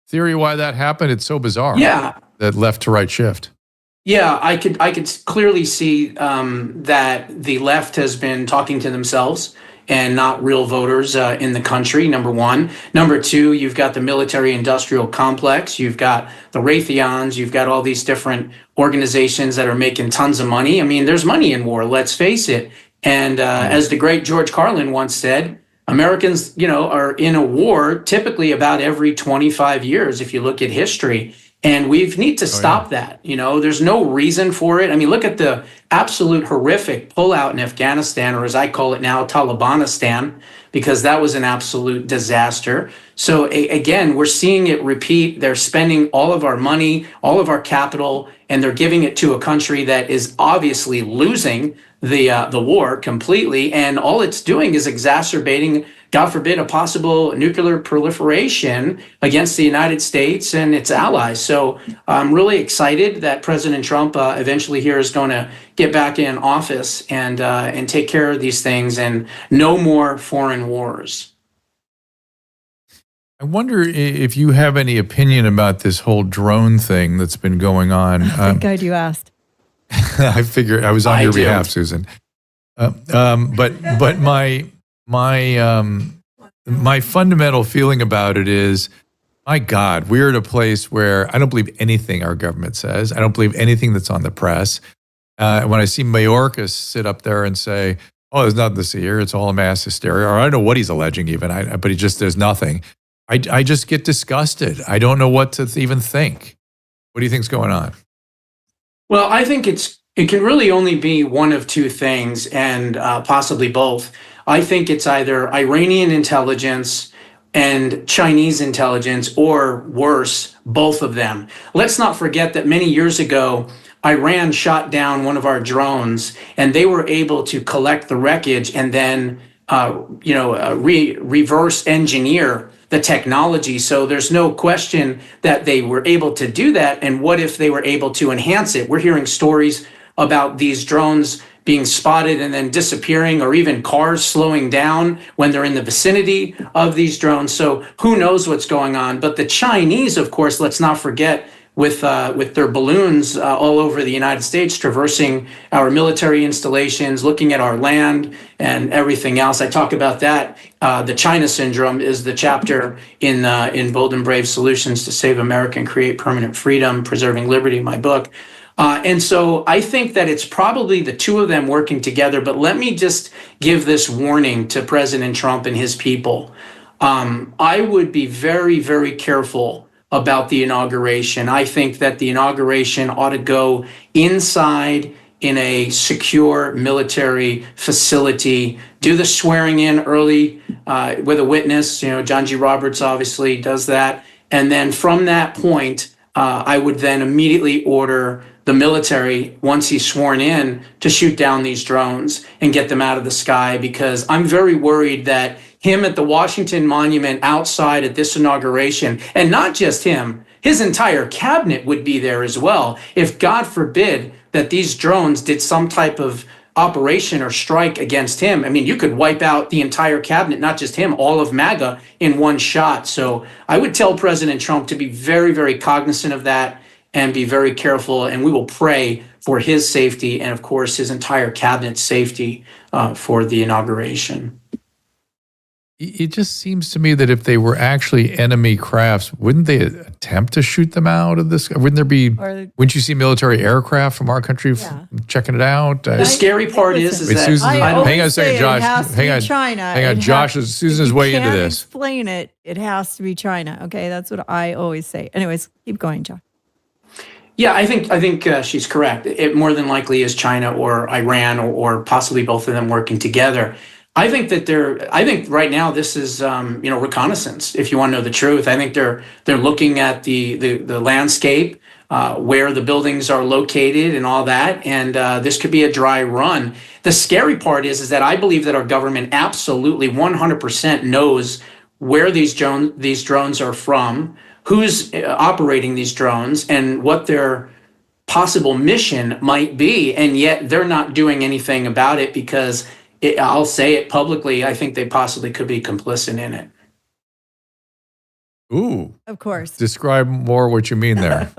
Theory why that happened? It's so bizarre. Yeah. That left to right shift. Yeah, I could clearly see that the left has been talking to themselves and not real voters in the country, number one. Number two, you've got the military-industrial complex. You've got the Raytheons. You've got all these different organizations that are making tons of money. I mean, there's money in war, let's face it. And as the great George Carlin once said, Americans, are in a war typically about every 25 years, if you look at history. And we need to stop that. There's no reason for it. I mean, look at the absolute horrific pullout in Afghanistan, or as I call it now, Talibanistan, because that was an absolute disaster. So again, we're seeing it repeat. They're spending all of our money, all of our capital, and they're giving it to a country that is obviously losing the war completely. And all it's doing is exacerbating, God forbid, a possible nuclear proliferation against the United States and its allies. So I'm really excited that President Trump eventually here is going to get back in office and take care of these things, and no more foreign wars. I wonder if you have any opinion about this whole drone thing that's been going on. Thank God you asked. I figured I was on your behalf, Susan. But my fundamental feeling about it is, my God, we're at a place where I don't believe anything our government says. I don't believe anything that's on the press. When I see Mayorkas sit up there and say, "Oh, there's nothing to see here. It's all a mass hysteria," or I don't know what he's alleging even, but there's nothing. I just get disgusted. I don't know what to even think. What do you think's going on? Well, I think it can really only be one of two things, and possibly both. I think it's either Iranian intelligence and Chinese intelligence, or worse, both of them. Let's not forget that many years ago, Iran shot down one of our drones, and they were able to collect the wreckage and then reverse engineer the technology. So there's no question that they were able to do that. And what if they were able to enhance it? We're hearing stories about these drones being spotted and then disappearing, or even cars slowing down when they're in the vicinity of these drones. So who knows what's going on? But the Chinese, of course, let's not forget, with their balloons all over the United States, traversing our military installations, looking at our land and everything else. I talk about that. The China Syndrome is the chapter in Bold and Brave Solutions to Save America and Create Permanent Freedom, Preserving Liberty, my book. And so I think that it's probably the two of them working together. But let me just give this warning to President Trump and his people. I would be very, very careful about the inauguration. I think that the inauguration ought to go inside in a secure military facility. Do the swearing in early with a witness. John G. Roberts obviously does that. And then from that point, I would then immediately order the military, once he's sworn in, to shoot down these drones and get them out of the sky, because I'm very worried that him at the Washington Monument outside at this inauguration, and not just him, his entire cabinet would be there as well. If God forbid that these drones did some type of operation or strike against him, I mean, you could wipe out the entire cabinet, not just him, all of MAGA in one shot. So I would tell President Trump to be very, very cognizant of that and be very careful. And we will pray for his safety and, of course, his entire cabinet's safety for the inauguration. It just seems to me that if they were actually enemy crafts, wouldn't they attempt to shoot them out of this? Wouldn't you see military aircraft from our country checking it out? The scary part is that hang on a second, Josh. Hang on, China. Hang on, Josh. Susan's way into this. Explain it. It has to be China. Okay, that's what I always say. Anyways, keep going, Josh. Yeah, I think she's correct. It more than likely is China or Iran, or possibly both of them working together. I think right now this is, reconnaissance. If you want to know the truth, I think they're looking at the landscape, where the buildings are located and all that. And this could be a dry run. The scary part is that I believe that our government absolutely 100% knows where these drones are from, who's operating these drones, and what their possible mission might be. And yet they're not doing anything about it because I'll say it publicly, I think they possibly could be complicit in it. Ooh. Of course. Describe more what you mean there.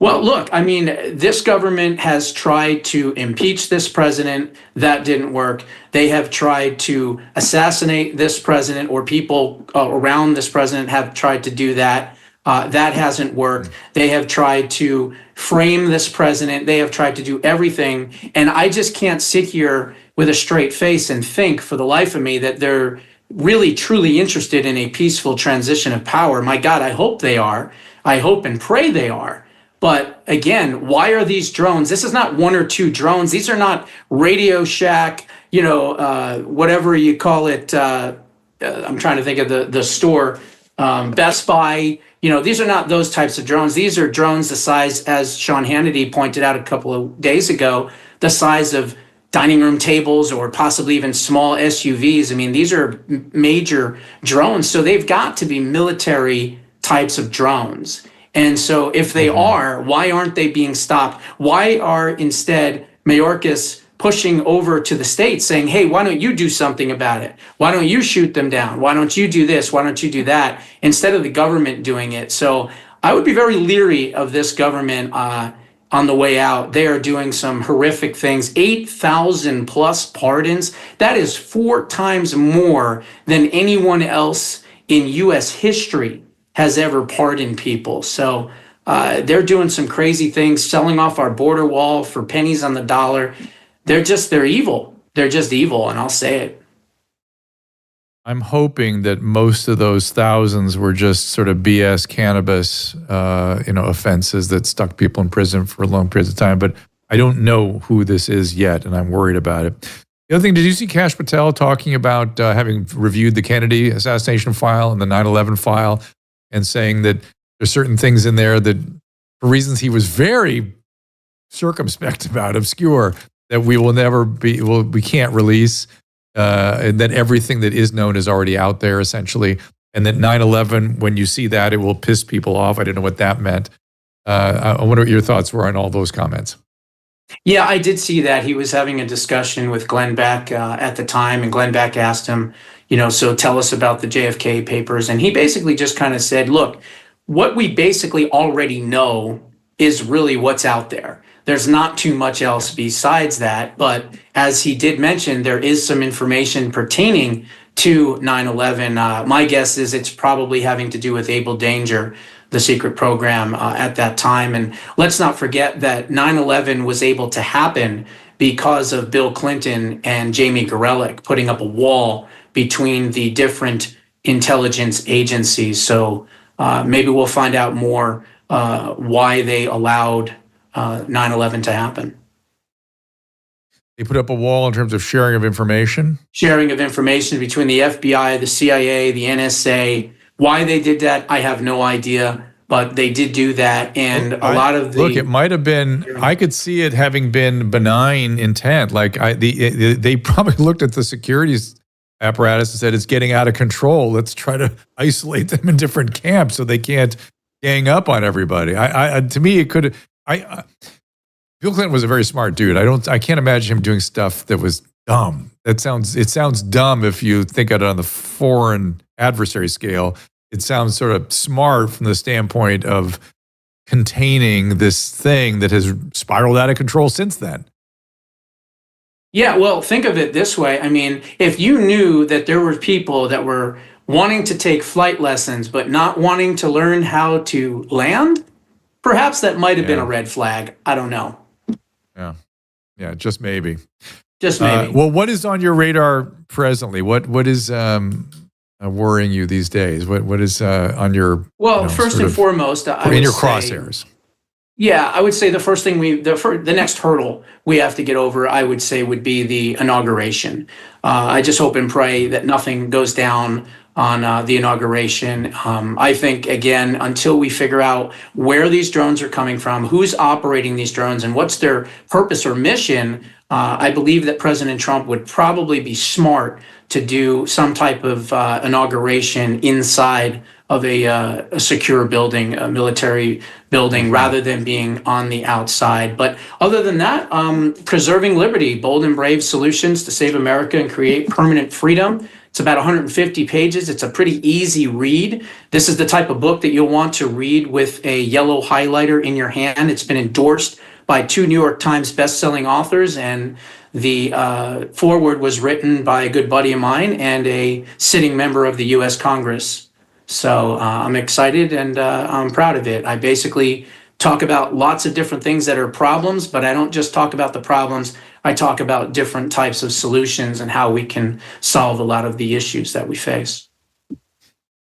Well, look, I mean, this government has tried to impeach this president. That didn't work. They have tried to assassinate this president, or people around this president have tried to do that. That hasn't worked. They have tried to frame this president. They have tried to do everything. And I just can't sit here with a straight face and think for the life of me that they're really, truly interested in a peaceful transition of power. My God, I hope they are. I hope and pray they are. But again, why are these drones? This is not one or two drones. These are not Radio Shack, whatever you call it. I'm trying to think of the store, Best Buy. These are not those types of drones. These are drones the size, as Sean Hannity pointed out a couple of days ago, the size of dining room tables or possibly even small SUVs. I mean, these are major drones. So they've got to be military types of drones. And so if they are, why aren't they being stopped? Why are instead Mayorkas pushing over to the states saying, hey, why don't you do something about it? Why don't you shoot them down? Why don't you do this? Why don't you do that? Instead of the government doing it. So I would be very leery of this government on the way out. They are doing some horrific things. 8,000 plus pardons. That is 4 times more than anyone else in U.S. history has ever pardoned people. So they're doing some crazy things, selling off our border wall for pennies on the dollar. They're evil. They're just evil, and I'll say it. I'm hoping that most of those thousands were just sort of BS cannabis, offenses that stuck people in prison for long periods of time. But I don't know who this is yet, and I'm worried about it. The other thing, did you see Kash Patel talking about having reviewed the Kennedy assassination file and the 9/11 file, and saying that there's certain things in there that, for reasons he was very circumspect about, obscure, that we will never be, we can't release, and that everything that is known is already out there, essentially, and that 9/11, when you see that, it will piss people off. I didn't know what that meant. I wonder what your thoughts were on all those comments. Yeah, I did see that. He was having a discussion with Glenn Beck at the time, and Glenn Beck asked him, so tell us about the JFK papers. And he basically just kind of said, look, what we basically already know is really what's out there. There's not too much else besides that. But as he did mention, there is some information pertaining to 9/11. My guess is it's probably having to do with Able Danger, the secret program at that time. And let's not forget that 9/11 was able to happen because of Bill Clinton and Jamie Gorelick putting up a wall between the different intelligence agencies. So maybe we'll find out more why they allowed 9/11 to happen. They put up a wall in terms of sharing of information? Sharing of information between the FBI, the CIA, the NSA. Why they did that, I have no idea, but they did do that. And a lot of the... Look, it might have been, I could see it having been benign intent. Like they probably looked at the securities apparatus and said, it's getting out of control. Let's try to isolate them in different camps so they can't gang up on everybody. To me, it could... Bill Clinton was a very smart dude. I can't imagine him doing stuff that was dumb. It sounds dumb if you think of it on the foreign adversary scale. It sounds sort of smart from the standpoint of containing this thing that has spiraled out of control since then. Yeah, well, think of it this way. I mean, if you knew that there were people that were wanting to take flight lessons but not wanting to learn how to land, perhaps that might have been a red flag. I don't know. Yeah, just maybe. Just maybe. Well, what is on your radar presently? What is worrying you these days? What is on your... Well, first and foremost, I in would your say, crosshairs. Yeah, I would say the first thing the next hurdle we have to get over, I would say, would be the inauguration. I just hope and pray that nothing goes down on the inauguration. I think, again, until we figure out where these drones are coming from, who's operating these drones, and what's their purpose or mission, I believe that President Trump would probably be smart to do some type of inauguration inside of a secure building, a military building, rather than being on the outside. But other than that, preserving liberty, bold and brave solutions to save America and create permanent freedom. It's about 150 pages. It's a pretty easy read. This is the type of book that you'll want to read with a yellow highlighter in your hand. It's been endorsed by 2 New York Times bestselling authors, and the foreword was written by a good buddy of mine and a sitting member of the U.S. Congress. So I'm excited and I'm proud of it. I basically talk about lots of different things that are problems, but I don't just talk about the problems. I talk about different types of solutions and how we can solve a lot of the issues that we face.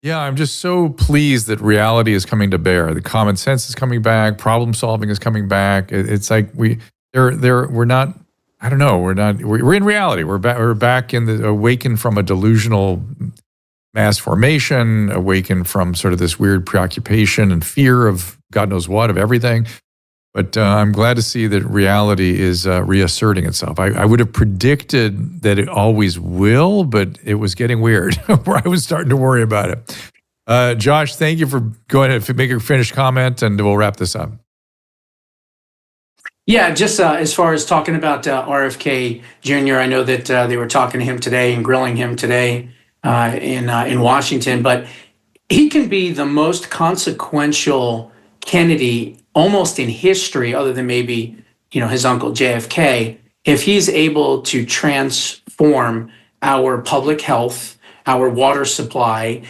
Yeah, I'm just so pleased that reality is coming to bear. The common sense is coming back. Problem solving is coming back. It's like we're not. I don't know. We're in reality. We're back in the awakened from a delusional mass formation, awakened from sort of this weird preoccupation and fear of God knows what, of everything. But I'm glad to see that reality is reasserting itself. I would have predicted that it always will, but it was getting weird where I was starting to worry about it. Josh, thank you for going ahead and make a finished comment, and we'll wrap this up. Yeah, just as far as talking about RFK Jr., I know that they were talking to him today and grilling him today in Washington, but he can be the most consequential Kennedy almost in history, other than maybe, his uncle JFK, if he's able to transform our public health, our water supply,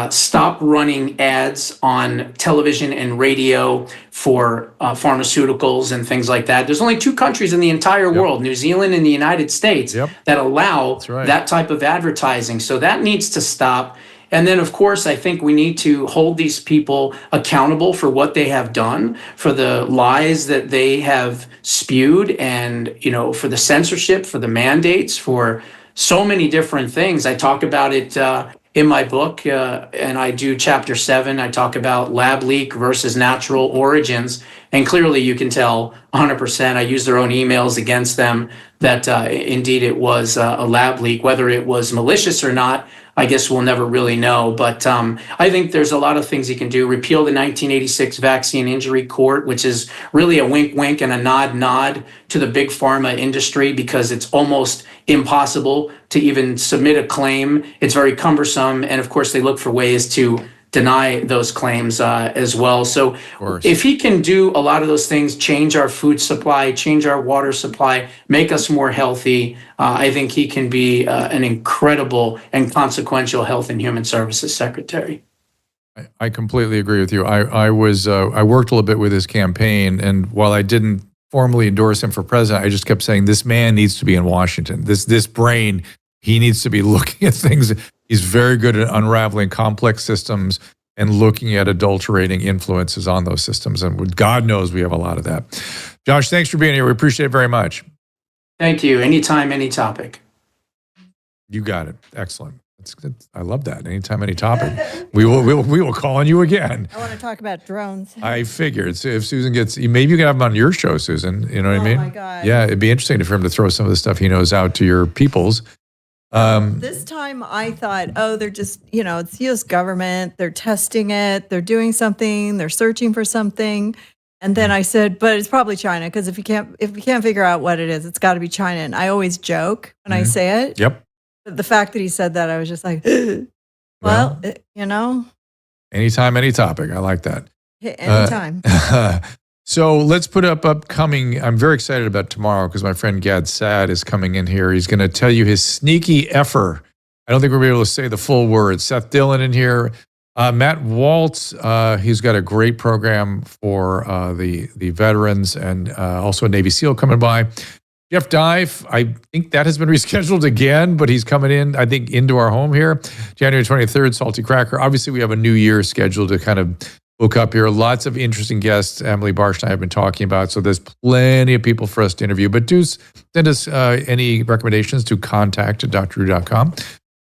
stop running ads on television and radio for pharmaceuticals and things like that. There's only 2 countries in the entire world, New Zealand and the United States, that allow that type of advertising. So that needs to stop. And then, of course, I think we need to hold these people accountable for what they have done, for the lies that they have spewed, and, for the censorship, for the mandates, for so many different things. I talk about it in my book, and I do chapter 7. I talk about lab leak versus natural origins. And clearly you can tell 100%, I use their own emails against them, that indeed it was a lab leak. Whether it was malicious or not, I guess we'll never really know. But I think there's a lot of things you can do. Repeal the 1986 Vaccine Injury Court, which is really a wink and a nod to the big pharma industry, because it's almost impossible to even submit a claim. It's very cumbersome. And of course, they look for ways to deny those claims as well. So if he can do a lot of those things, change our food supply, change our water supply, make us more healthy, I think he can be an incredible and consequential Health and Human Services Secretary. I completely agree with you. I worked a little bit with his campaign, and while I didn't formally endorse him for president, I just kept saying, this man needs to be in Washington. This brain, he needs to be looking at things. He's very good at unraveling complex systems and looking at adulterating influences on those systems. And God knows we have a lot of that. Josh, thanks for being here. We appreciate it very much. Thank you. Anytime, any topic. You got it. Excellent. I love that. Anytime, any topic. We will call on you again. I want to talk about drones. I figured. So if Susan maybe you can have him on your show, Susan. You know what I mean? Oh my God. Yeah, it'd be interesting for him to throw some of the stuff he knows out to your peoples. This time I thought, they're just, it's the U.S. government. They're testing it. They're doing something. They're searching for something. And then I said, but it's probably China, because if you can't figure out what it is, it's got to be China. And I always joke when I say it. Yep. But the fact that he said that, I was just like, well, Anytime, any topic. I like that. Anytime. So let's put up upcoming. I'm very excited about tomorrow because my friend Gad Sad is coming in here. He's going to tell you his sneaky effer. I don't think we'll be able to say the full words. Seth Dillon in here. Matt Waltz, he's got a great program for the veterans, and also a Navy SEAL coming by. Jeff Dive, I think that has been rescheduled again, but he's coming in, I think, into our home here. January 23rd, Salty Cracker. Obviously, we have a new year scheduled to kind of book up here. Lots of interesting guests Emily Barsh and I have been talking about. So there's plenty of people for us to interview. But do send us any recommendations to contact@drdrew.com.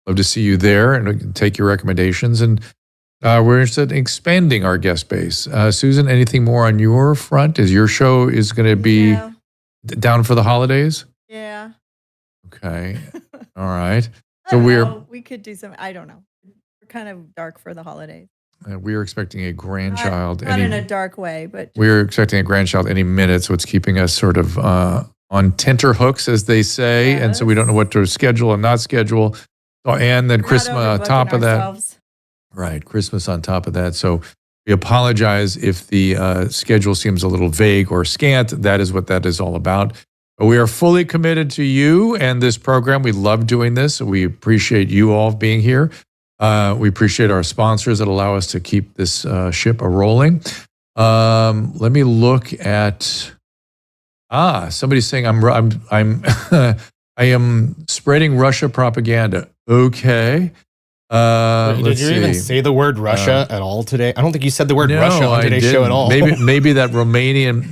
Love to see you there and take your recommendations. And we're interested in expanding our guest base. Susan, anything more on your front? Is your show is going to be down for the holidays? Yeah. Okay. All right. So we could do some, I don't know. We're kind of dark for the holidays. We are expecting a grandchild. Not in a dark way, but. We're expecting a grandchild any minute, so it's keeping us sort of on tenterhooks, as they say. Yes. And so we don't know what to schedule and not schedule. So, and then Christmas on top of that. Right, Christmas on top of that. So we apologize if the schedule seems a little vague or scant. That is what that is all about. But we are fully committed to you and this program. We love doing this. We appreciate you all being here. We appreciate our sponsors that allow us to keep this ship a-rolling. Let me look at. Somebody's saying I am spreading Russia propaganda. Okay. Did you even say the word Russia at all today? I don't think you said the word Russia on today's show at all. Maybe that Romanian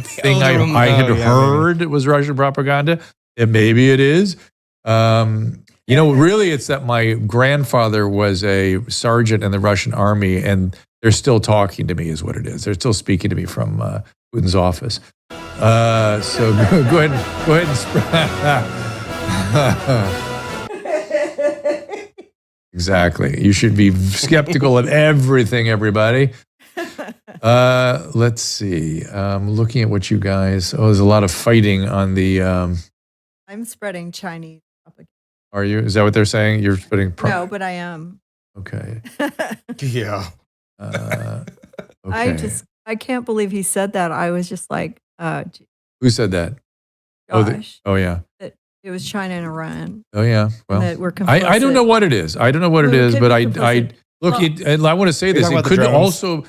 thing I had heard was Russian propaganda. And maybe it is. Really, it's that my grandfather was a sergeant in the Russian army, and they're still talking to me, is what it is. They're still speaking to me from Putin's office. So go ahead and spread. Exactly. You should be skeptical of everything, everybody. Let's see. Looking at what you guys. Oh, there's a lot of fighting on the. I'm spreading Chinese propaganda. Are you? Is that what they're saying? You're spreading. No, but I am. Okay. Yeah. Okay. I can't believe he said that. I was just like, who said that? Gosh. Oh yeah. It was China and Iran. Oh yeah. Well, I don't know what it is. I don't know what it is, but I look. And I want to say this. It could also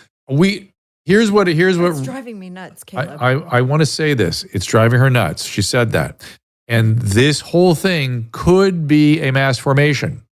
Here's what. It's driving me nuts, Caleb. I want to say this. It's driving her nuts. She said that, and this whole thing could be a mass formation.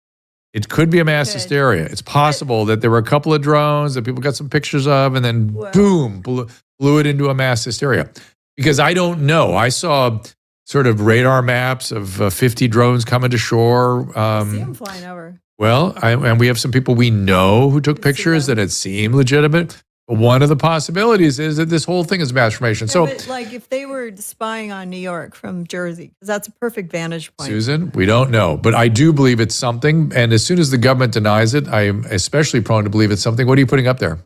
It could be a mass hysteria. It's possible that there were a couple of drones that people got some pictures of, and then boom, blew it into a mass hysteria. Because I don't know. I saw sort of radar maps of 50 drones coming to shore. I see them flying over. Well, and we have some people we know who took pictures that it seemed legitimate. But one of the possibilities is that this whole thing is mass formation. Yeah, so, but like if they were spying on New York from Jersey, because that's a perfect vantage point. Susan, we don't know. But I do believe it's something. And as soon as the government denies it, I am especially prone to believe it's something. What are you putting up there?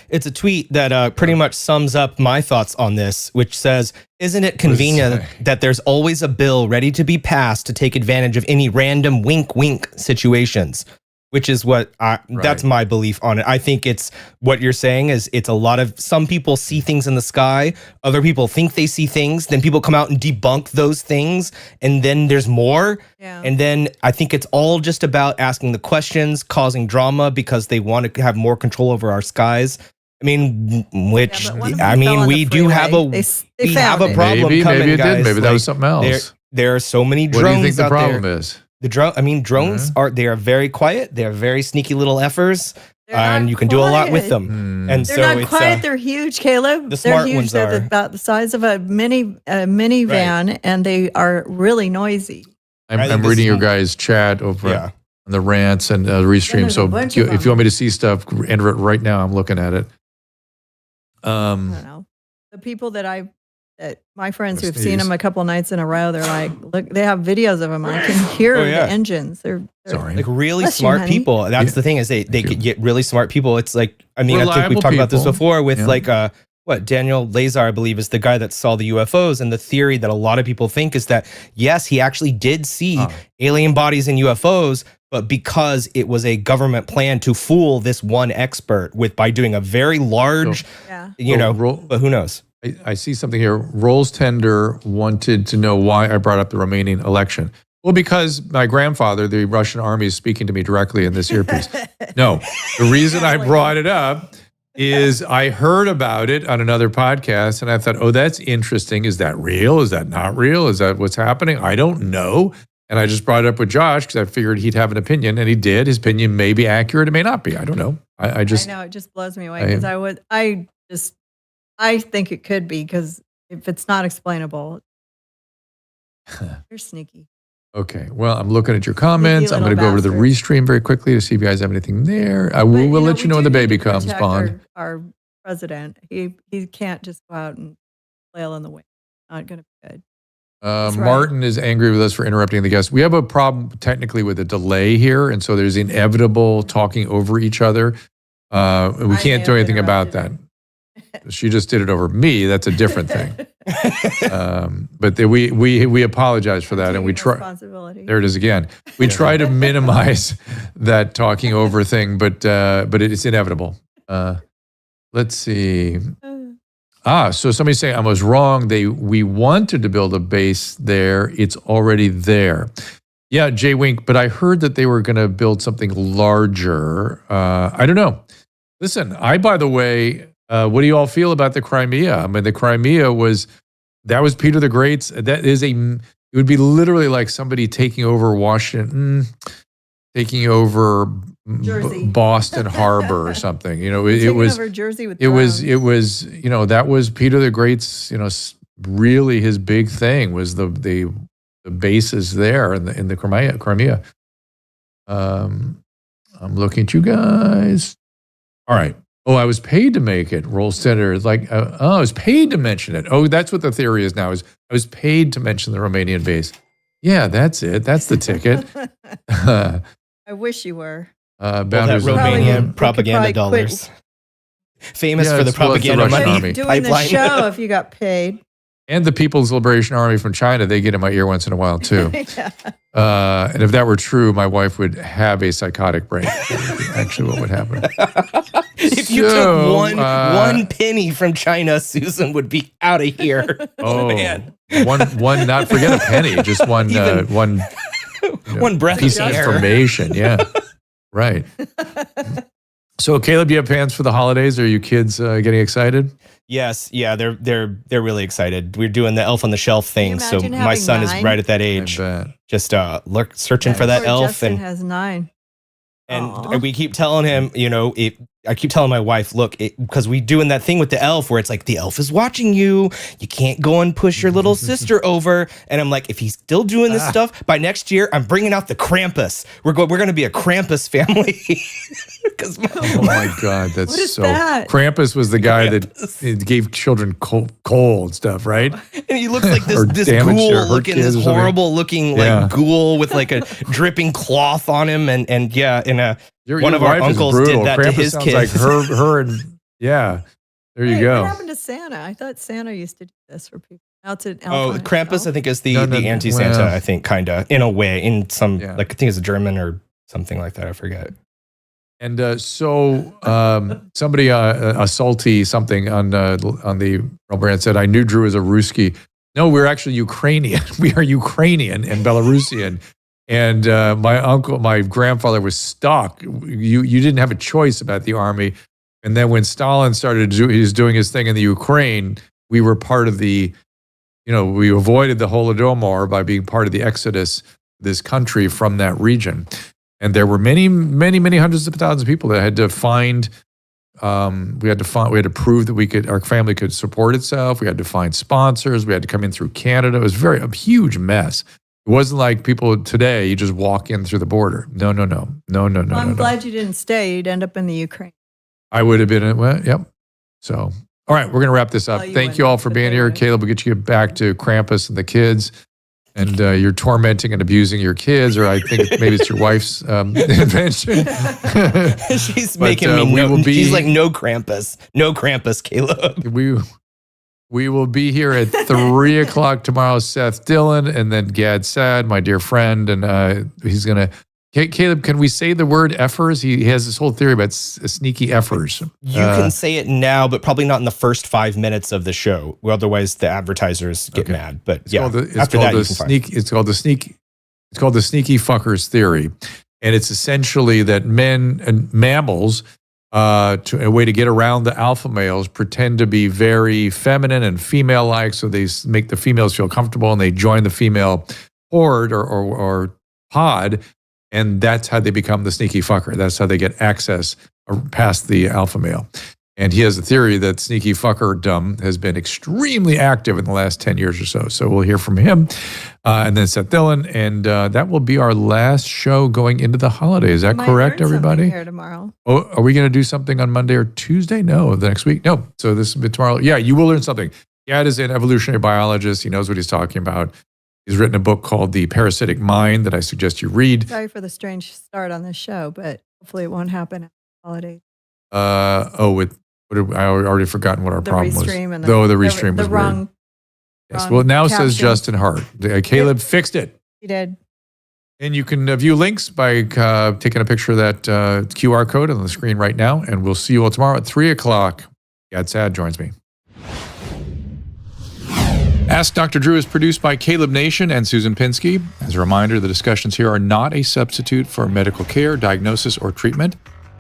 It's a tweet that pretty much sums up my thoughts on this, which says, isn't it convenient that there's always a bill ready to be passed to take advantage of any random wink situations? Which is what that's my belief on it. I think it's what you're saying is it's a lot of some people see things in the sky. Other people think they see things. Then people come out and debunk those things. And then there's more. Yeah. And then I think it's all just about asking the questions, causing drama because they want to have more control over our skies. I mean, we do have a problem coming, maybe it guys. did. Maybe that was something else. There are so many drones. What do you think the out problem there. is? Drones are very quiet. They're very sneaky little effers, and you can do a lot with them. And they're not quiet. They're huge, Caleb. The smart huge. ones they're are about the size of a minivan, and they are really noisy. I'm reading your guys' chat over on the rants and restream. So if you want me to see stuff, enter it right now. I'm looking at it. I don't know. The people that my friends who have seen them a couple nights in a row, they're like, look, they have videos of them. I can hear the engines. They're like really smart people. That's the thing is they could get really smart people. It's like, I mean, I think we've talked about this before with Daniel Lazar, I believe, is the guy that saw the UFOs. And the theory that a lot of people think is that, yes, he actually did see alien bodies and UFOs, but because it was a government plan to fool this one expert by doing a very large, but who knows? I see something here. Rolls Tender wanted to know why I brought up the Romanian election. Well, because my grandfather, the Russian army, is speaking to me directly in this earpiece. No, the reason I brought it up is I heard about it on another podcast, and I thought, oh, that's interesting. Is that real? Is that not real? Is that what's happening? I don't know. And I just brought it up with Josh because I figured he'd have an opinion, and he did. His opinion may be accurate. It may not be. I don't know. I just, know it just blows me away because I think it could be because if it's not explainable, you're sneaky. okay. Well, I'm looking at your comments. I'm going to little go over to the bastard. Restream very quickly to see if you guys have anything there. But, We'll let you know when the we do baby need to comes, protect Bond. Our president, he can't just go out and flail in the wind. Not going to be good. That's right. Martin is angry with us for interrupting the guest. We have a problem technically with a delay here, and so there's inevitable talking over each other. We I can't may do have anything about that. interrupted She just did it over me. That's a different thing. But we apologize for that, and we Taking try. responsibility. There it is again. We try to minimize that talking over thing, but it's inevitable. Let's see. So somebody's saying I was wrong. We wanted to build a base there. It's already there. Yeah, Jay Wink, but I heard that they were going to build something larger. I don't know. Listen, by the way, what do you all feel about the Crimea? I mean, the Crimea was Peter the Great's. It would be literally like somebody taking over Washington, taking over Jersey. Boston Harbor or something. You know, it Taking was. over Jersey with It was, drones. you know, that was Peter the Great's, you know, really his big thing was the bases there in the Crimea. I'm looking at you guys. All right. Oh, I was paid to make it. Roll Center is like, I was paid to mention it. Oh, that's what the theory is now. I was paid to mention the Romanian base. Yeah, that's it. That's the ticket. I wish you were. That Boundaries of- Romanian Probably propaganda quit. dollars. Famous Yeah, for the it's- well, it's the propaganda Russian money army. Doing the pipeline. show if you got paid. And the People's Liberation Army from China, they get in my ear once in a while too. Yeah. And if that were true, my wife would have a psychotic break. Actually, what would happen? If you So, took one penny from China, Susan would be out of here. Oh, man. one, not forget a penny, just one, Even- one One breath piece of of air. information. Yeah, right. So, Caleb, do you have plans for the holidays? Are you kids getting excited? Yes, yeah, they're really excited. We're doing the Elf on the Shelf thing, so imagine my having son is 9? right at that I age, bet. just searching for that Poor elf, Justin has 9. and Aw. we keep telling him, you know, I keep telling my wife, look, because we doing that thing with the elf where it's like the elf is watching you. You can't go and push your little sister over. And I'm like, if he's still doing this stuff by next year, I'm bringing out the Krampus. We're going to be a Krampus family. Because Oh my God, that's What is so. that? Krampus was the guy that gave children cold stuff, right? and he looks like Or this damaged or ghoul hurt looking, kids this or something. horrible looking Yeah. like ghoul with like a dripping cloth on him, and yeah, and one of our wife is uncles brutal. did that Krampus to his sounds kids. Like her, and yeah. There you Wait, go. What happened to Santa? I thought Santa used to do this for people. Now it's an elf Oh, on a Krampus, shelf. I think, is the No, no, anti-Santa, well- I think, kind of, in a way, in some, Yeah. like, I think it's a German or something like that, I forget. And somebody, a salty something on the brand said, I knew Drew was a Ruski. No, we're actually Ukrainian. We are Ukrainian and Belarusian. And my grandfather was stuck. You didn't have a choice about the army. And then when Stalin he was doing his thing in the Ukraine, we were part of we avoided the Holodomor by being part of the exodus of this country from that region. And there were many, many, many hundreds of thousands of people that had to find. We had to prove that our family could support itself. We had to find sponsors. We had to come in through Canada. It was a huge mess. It wasn't like people today. You just walk in through the border. No. Well, I'm glad you didn't stay. You'd end up in the Ukraine. I would have been. Well, yep. So, all right, we're gonna wrap this up. Well, you Thank you wouldn't, all for but being here, anyway. Caleb. We'll get you back to Krampus and the kids. And you're tormenting and abusing your kids, or I think maybe it's your wife's invention. She's But, making me we no, will be- she's like, no Krampus, Caleb. We will be here at 3 o'clock tomorrow. Seth Dillon, and then Gad Sad, my dear friend, and he's gonna. Caleb, can we say the word effers? He has this whole theory about sneaky effers. You can say it now, but probably not in the first 5 minutes of the show. Well, otherwise, the advertisers get mad. But It's yeah, called the, after that, you can find it. It's called the sneaky fuckers theory, and it's essentially that men and mammals, a way to get around the alpha males, pretend to be very feminine and female-like, so they make the females feel comfortable, and they join the female horde or pod, and that's how they become the sneaky fucker. That's how they get access past the alpha male. And he has a theory that sneaky fuckerdom has been extremely active in the last 10 years or so. So we'll hear from him. And then Seth Dillon. And that will be our last show going into the holiday. Is that Might correct, learn something everybody? here tomorrow. Oh, are we going to do something on Monday or Tuesday? No, the next week? No. So this will be tomorrow. Yeah, you will learn something. Gad is an evolutionary biologist. He knows what he's talking about. He's written a book called The Parasitic Mind that I suggest you read. Sorry for the strange start on this show, but hopefully it won't happen at the holidays. I already forgotten what our The problem was. restream and The restream was the wrong. weird. Yes. wrong Well, now it says caption. Justin Hart. Caleb fixed it. He did. And you can view links by taking a picture of that QR code on the screen right now. And we'll see you all tomorrow at 3 o'clock. Gad Sad joins me. Ask Dr. Drew is produced by Caleb Nation and Susan Pinsky. As a reminder, the discussions here are not a substitute for medical care, diagnosis, or treatment.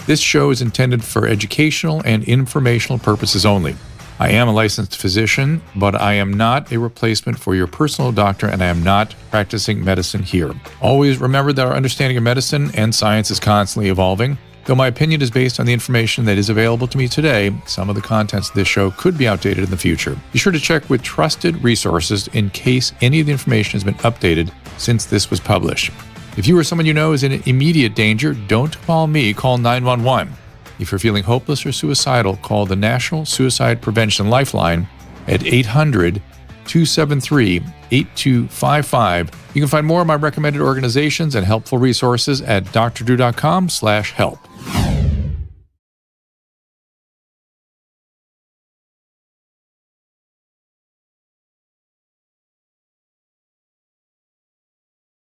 This show is intended for educational and informational purposes only. I am a licensed physician, but I am not a replacement for your personal doctor, and I am not practicing medicine here. Always remember that our understanding of medicine and science is constantly evolving. Though my opinion is based on the information that is available to me today, some of the contents of this show could be outdated in the future. Be sure to check with trusted resources in case any of the information has been updated since this was published. If you or someone you know is in immediate danger, don't call me, call 911. If you're feeling hopeless or suicidal, call the National Suicide Prevention Lifeline at 800-273-8255. You can find more of my recommended organizations and helpful resources at drdrew.com/help.